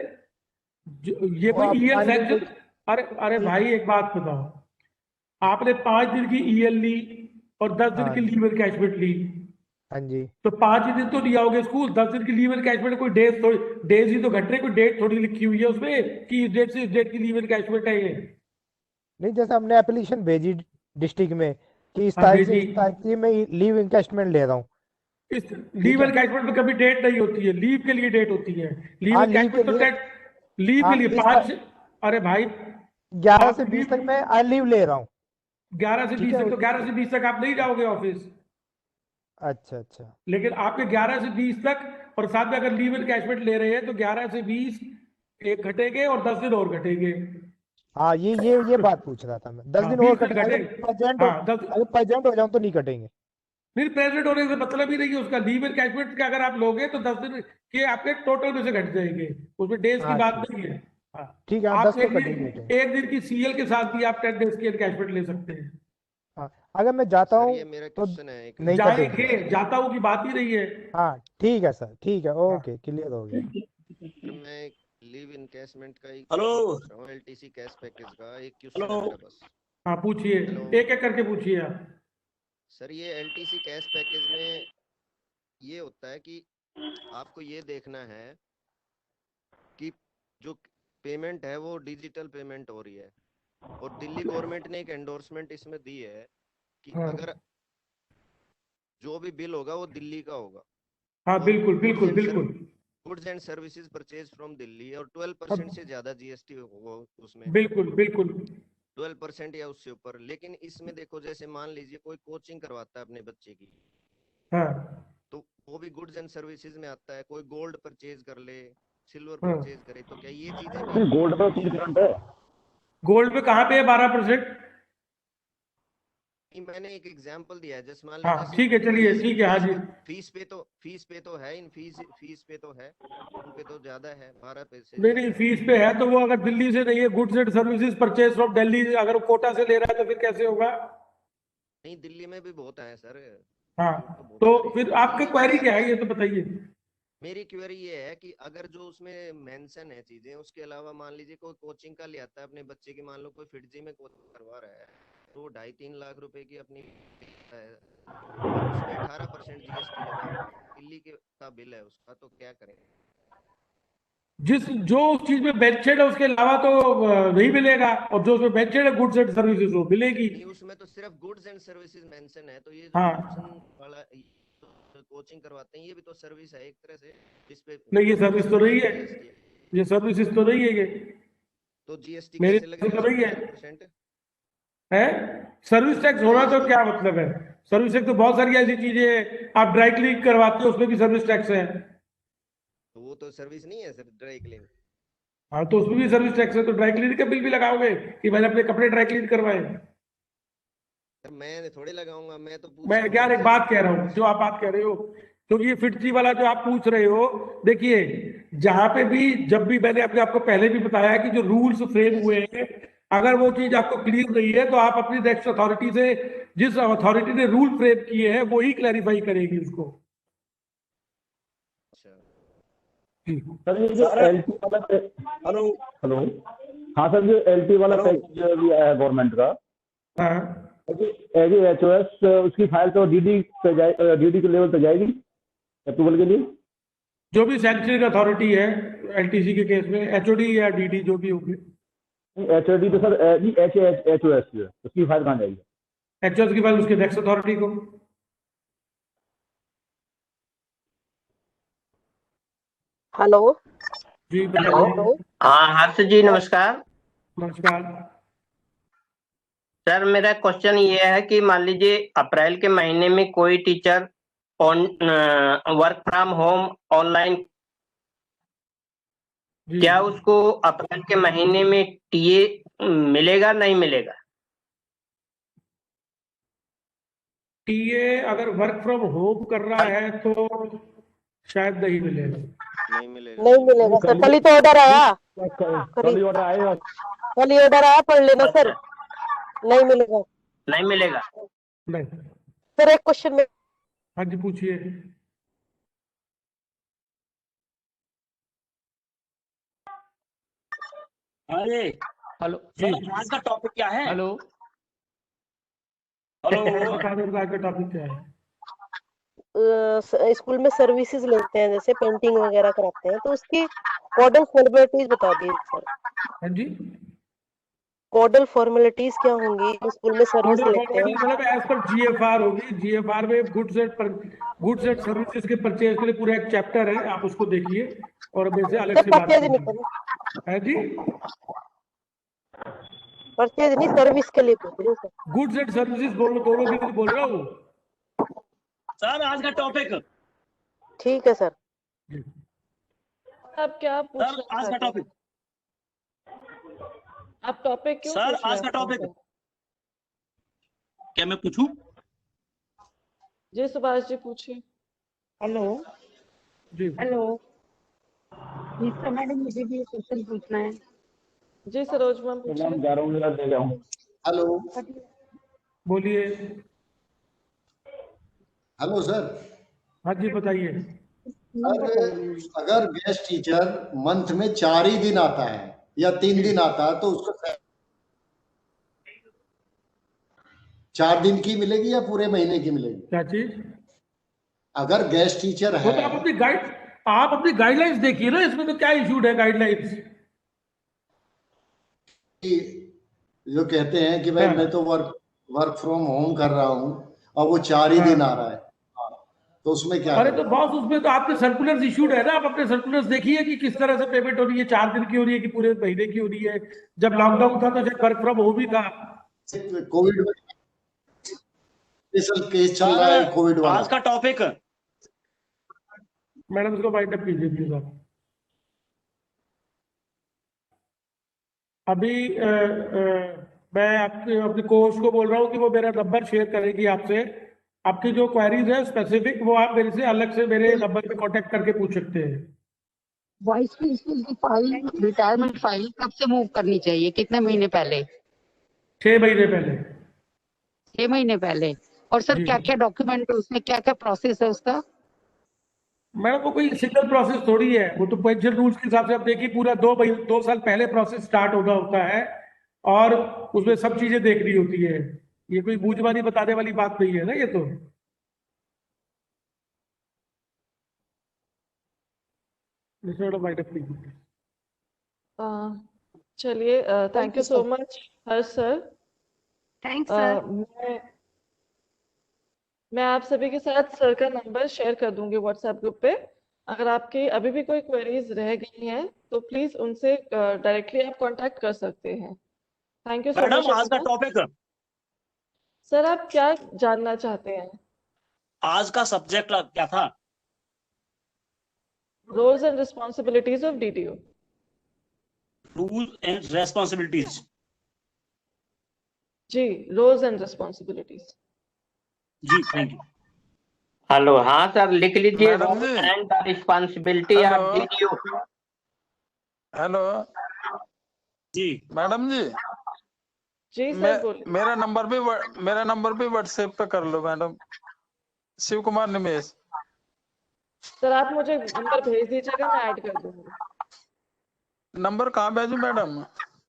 ये कोई ईएल सैंक्शन? अरे भाई एक बात बताओ, आपने 5 दिन की ईएल ली और 10 दिन की लीव एनकैशमेंट ली। हाँ जी। तो 5 ही दिन तो नहीं आओगे स्कूल, 10 दिन की लीव एनकैशमेंट कोई डेज ही तो घट रहे, कोई डेट थोड़ी लिखी हुई है उसमें कि इस डेट से इस डेट की लीव एनकैशमेंट है ये। नहीं जैसे हमने एप्लीकेशन भेजी डिस्ट्रिक्ट में कि इस तारीख से इस तारीख में लीव एनकैशमेंट ले रहा हूँ, इस लीव एनकैशमेंट में कभी डेट नहीं होती है, लीव के लिए डेट होती है। लीव एनकैशमेंट तो लीव के लिए 5, अरे भाई 11 से 20 तक मैं लीव ले रहा हूँ। 11 से 20 तक, तो 11 से 20 तक आप नहीं जाओगे ऑफिस। अच्छा। लेकिन आपके 11 से 20 तक और साथ में अगर लीव एनकैशमेंट ले रहे हैं तो 11 से 20 एक घटेंगे और 10 दिन और घटेंगे। हाँ ये बात पूछ रहा था मैं। 10 दिन और घटेंगे, प्रेजेंट हो जाऊं तो नहीं कटेंगे। नहीं प्रेजेंट होने से मतलब ही नहीं है उसका। लीव एनकैशमेंट का अगर आप लोगे तो 10 दिन के आपके टोटल में से घट जाएंगे, उसमें डेज की बात नहीं है। ठीक है, आप 10 तो कटेंगे। एक दिन की सीएल के साथ भी आप 10 डेज की एनकैशमेंट ले सकते हैं। हाँ, अगर मैं जाता सर हूँ ये मेरा तो क्वेश्चन है एक नहीं कटेगी। जाएंगे, जाता हूँ की बात ही रही है। हाँ ठीक है सर, ठीक है, ओके, क्लियर हो गया। सर, मैं लीव इनकैशमेंट का एक हेलो पूछ रहा हूँ, एलटीसी कैश पैकेज का एक क्वेश्चन है हेलो मेरा बस। हाँ पूछिए, हेलो एक एक करके पूछिए आप। सर, ये एलटीसी कैश पैकेज में ये होता है कि आपको ये देखना है कि जो पेमेंट है वो डिजिटल पेमेंट हो रही है, और दिल्ली गवर्नमेंट ने एक एंडोर्समेंट इसमें दी है कि हाँ। अगर जो भी बिल होगा वो दिल्ली का होगा। हाँ बिल्कुल बिल्कुल बिल्कुल। Goods and services purchase from Delhi, और 12% से ज्यादा जीएसटी होगा उसमें। बिल्कुल बिल्कुल 12% या उससे ऊपर। लेकिन इसमें देखो, जैसे मान लीजिए कोई कोचिंग करवाता है अपने बच्चे की, हाँ तो वो भी गुड्स एंड सर्विसेज में आता है। कोई गोल्ड परचेज कर ले, सिल्वर हाँ। परचेज करे, तो क्या ये चीजें भी? गोल्ड पे 3% है। गोल्ड पे कहाँ पे है 12%? मैंने एक एग्जांपल दिया है, जैसे मान लो, हाँ जैसे ठीक है, चलिए ठीक है, हाँ जी। फीस पे तो है, इन फीस पे तो है, उन पे तो ज्यादा है, 12% नहीं नहीं, फीस पे है तो वो अगर दिल्ली से नहीं है, goods and services purchase from Delhi, अगर वो कोटा से ले रहा है तो फिर कैसे होगा? नहीं, दिल्ली में भी बहुत है सर। हाँ तो फिर आपकी क्वेरी क्या है, ये तो बताइए। मेरी क्वेरी ये है कि अगर जो उसमें मेंशन है चीजें, उसके अलावा मान लीजिए कोई कोचिंग का ले आता है अपने बच्चे की, मान लो कोई फिटजी में कोचिंग करवा रहा है, तो 2.5-3 लाख रुपए की अपनी है, और उसमें 18% जीएसटी लगा हुआ है, दिल्ली का बिल है उसका, तो क्या करें? जो उस चीज में बेनिफिट है उसके अलावा तो नहीं मिलेगा, और जो उसमें बेनिफिट है गुड्स एंड सर्विसेज वो मिलेगी। नहीं, उसमें तो सिर्फ गुड्स एंड सर्विसेज मेंशन है, तो ये जो हाँ। ट्यूशन वाला कोचिंग करवाते हैं, ये भी तो सर्विस है एक तरह से, जिस पे नहीं ये सर्विस तो नहीं है, ये सर्विसेज तो नहीं है ये। तो जीएसटी मेरे कैसे से लगेगा तो नहीं है। 12%? है सर्विस टैक्स होना तो क्या मतलब है? सर्विस टैक्स तो बहुत सारी ऐसी चीजें हैं, आप ड्राई क्लीन करवाते हो उसमें भी सर्विस टैक्स है। तो वो तो सर्विस नहीं है सर, ड्राई क्लीन। हाँ तो उसमें भी सर्विस टैक्स है, तो ड्राई क्लीन का बिल भी लगाओगे कि मैंने अपने कपड़े ड्राई क्लीन करवाए? सर मैं थोड़े लगाऊंगा, मैं तो पूछ मैं रहा हूँ यार एक आपसे। बात कह रहा हूँ, जो आप बात कह रहे हो, क्योंकि ये फिटजी वाला जो आप पूछ रहे हो, देखिए जहां पे भी, जब भी मैंने अपने आपको पहले भी बताया कि जो रूल्स फ्रेम हुए हैं, अगर वो चीज आपको क्लियर नहीं है तो आप अपनी नेक्स्ट अथॉरिटी से, जिस अथॉरिटी ने रूल फ्रेम किए हैं वो ही क्लैरिफाई करेगी उसको। सर ये जो एलटी वाला हेलो हेलो हाँ सर, जो एलटी वाला पैकेज भी आया है गवर्नमेंट का, एज एचओएस उसकी फाइल तो डीडी पे जाए, डीडी के लेवल पे जाएगी अप्रूवल के लिए? जो भी सैंक्शनिंग अथॉरिटी है एलटीसी के केस में, एचओडी या डीडी जो भी होगी। एचओडी तो सर एचओएस उसकी फाइल कहाँ जाएगी? एचओएस की फाइल उसके नेक्स्ट अथॉरिटी को। हेलो जी बताइए। हाँ हर्ष जी नमस्कार। नमस्कार सर, मेरा क्वेश्चन ये है कि मान लीजिए अप्रैल के महीने में कोई teacher on work from home online, क्या उसको अप्रैल के महीने में टीए मिलेगा नहीं मिलेगा? टीए अगर वर्क फ्रॉम होम कर रहा है तो शायद नहीं मिलेगा। नहीं मिलेगा, नहीं मिलेगा सर, कल ही तो ऑर्डर आया, कल ही ऑर्डर आएगा, कल ही ऑर्डर आया, पढ़ लेना सर। नहीं मिलेगा, नहीं मिलेगा। नहीं सर एक क्वेश्चन में। हाँ जी पूछिए। अरे हेलो सर, आज का टॉपिक क्या है? हेलो हेलो बता दो आज का टॉपिक क्या है। स्कूल में सर्विसेज लेते हैं, जैसे पेंटिंग वगैरह कराते हैं, तो उसकी कोडल फॉर्मेलिटीज बता दीजिए सर। हाँ जी, कोडल फॉर्मेलिटीज क्या होंगी जो स्कूल में सर्विस कोडल लेते हैं? फॉर्मेलिटी मतलब एज पर जीएफआर होगी। जीएफआर में गुड्स एंड सर्विसेज के परचेज के लिए पूरा एक चैप्टर है, आप उसको देखिए और मेरे से अलग से बात कीजिए। है जी, परचेज नहीं, सर्विस के लिए पूछ रही हूँ सर। गुड्स एंड सर्विसेज दोनों के लिए बोल रहा हूँ सर। आज का टॉपिक ठीक है सर। आप क्या पूछना सर, आज का चाहते हैं? टॉपिक आप टॉपिक क्यों सर, पूछ रहे आज का हैं टॉपिक हमसे? क्या मैं पूछूं? जी सुभाष जी पूछिए। हेलो जी हेलो जी सर, मैडम मुझे भी क्वेश्चन पूछना है। जी सरोज मैम पूछिए। मैं जा रहा हूँ, ले जाऊँ। हेलो बोलिए। Hello sir. हाँ जी बताइए। सर अगर गेस्ट टीचर मंथ में 4 ही दिन आता है या 3 दिन आता है तो उसको 4 दिन की मिलेगी या पूरे महीने की मिलेगी? क्या चीज? अगर गेस्ट टीचर वो तो है, आप अपनी गाइडलाइंस देखिए ना, इसमें तो क्या इशूड है गाइडलाइंस? जो कहते हैं कि भाई मैं तो वर्क फ्रॉम होम कर रहा हूँ और वो 4 ही दिन आ रहा है, तो उसमें क्या अरे करें? तो बॉस उसमें तो आपके सर्कुलर्स इशूड है ना, आप अपने सर्कुलर्स देखिए कि किस तरह से पेमेंट हो रही है, 4 दिन की हो रही है कि पूरे महीने की हो रही है। जब लॉकडाउन था तो शायद वर्क फ्रॉम होम ही था। कोविड स्पेशल केस चल रहा है कोविड वाला। आज का टॉपिक मैडम इसको वाइट अप कीजिए प्लीज आप। अभी मैं आपके अपने कोच को बोल रहा हूँ कि वो मेरा नंबर शेयर करेगी आपसे। आपकी जो क्वेरीज है स्पेसिफिक, वो आप मेरे से अलग से मेरे नंबर पे कांटेक्ट करके पूछ सकते हैं। वाइस प्रिंसिपल की फाइल, रिटायरमेंट फाइल कब से मूव करनी चाहिए, कितने महीने पहले? 6 महीने पहले। 6 महीने पहले। और सर क्या क्या डॉक्यूमेंट है उसमें, क्या क्या प्रोसेस है उसका? मैडम वो कोई सिंगल प्रोसेस थोड़ी है, वो तो पेंशन रूल्स के हिसाब से आप देखिए पूरा 2 साल पहले प्रोसेस स्टार्ट होना होता है और उसमें सब चीजें देखनी होती है। ये कोई बूझबानी बताने वाली बात नहीं है ना ये तो। चलिए, thank you so much Harsh sir. Thanks sir. मैं आप सभी के साथ सर का नंबर शेयर कर दूंगी व्हाट्सएप ग्रुप पे। अगर आपकी अभी भी कोई क्वेरीज रह गई हैं तो प्लीज उनसे डायरेक्टली आप कांटेक्ट कर सकते हैं। Thank you so much. Madam आज का टॉपिक, सर आप क्या जानना चाहते हैं? आज का सब्जेक्ट क्या था? Roles and responsibilities of DTO. Rule and responsibilities. जी, रोल्स एंड रिस्पॉन्सिबिलिटीज। जी थैंक यू। हेलो, हाँ सर लिख लीजिए, मैडम जी। And responsibility of DTO. Hello जी मैडम जी। जी सर बोलिए। मेरा नंबर भी व्हाट्सएप पे कर लो मैडम। शिव कुमार निमेश। सर आप मुझे नंबर भेज दीजिएगा, मैं ऐड कर दूंगी। नंबर कहाँ भेजूं मैडम?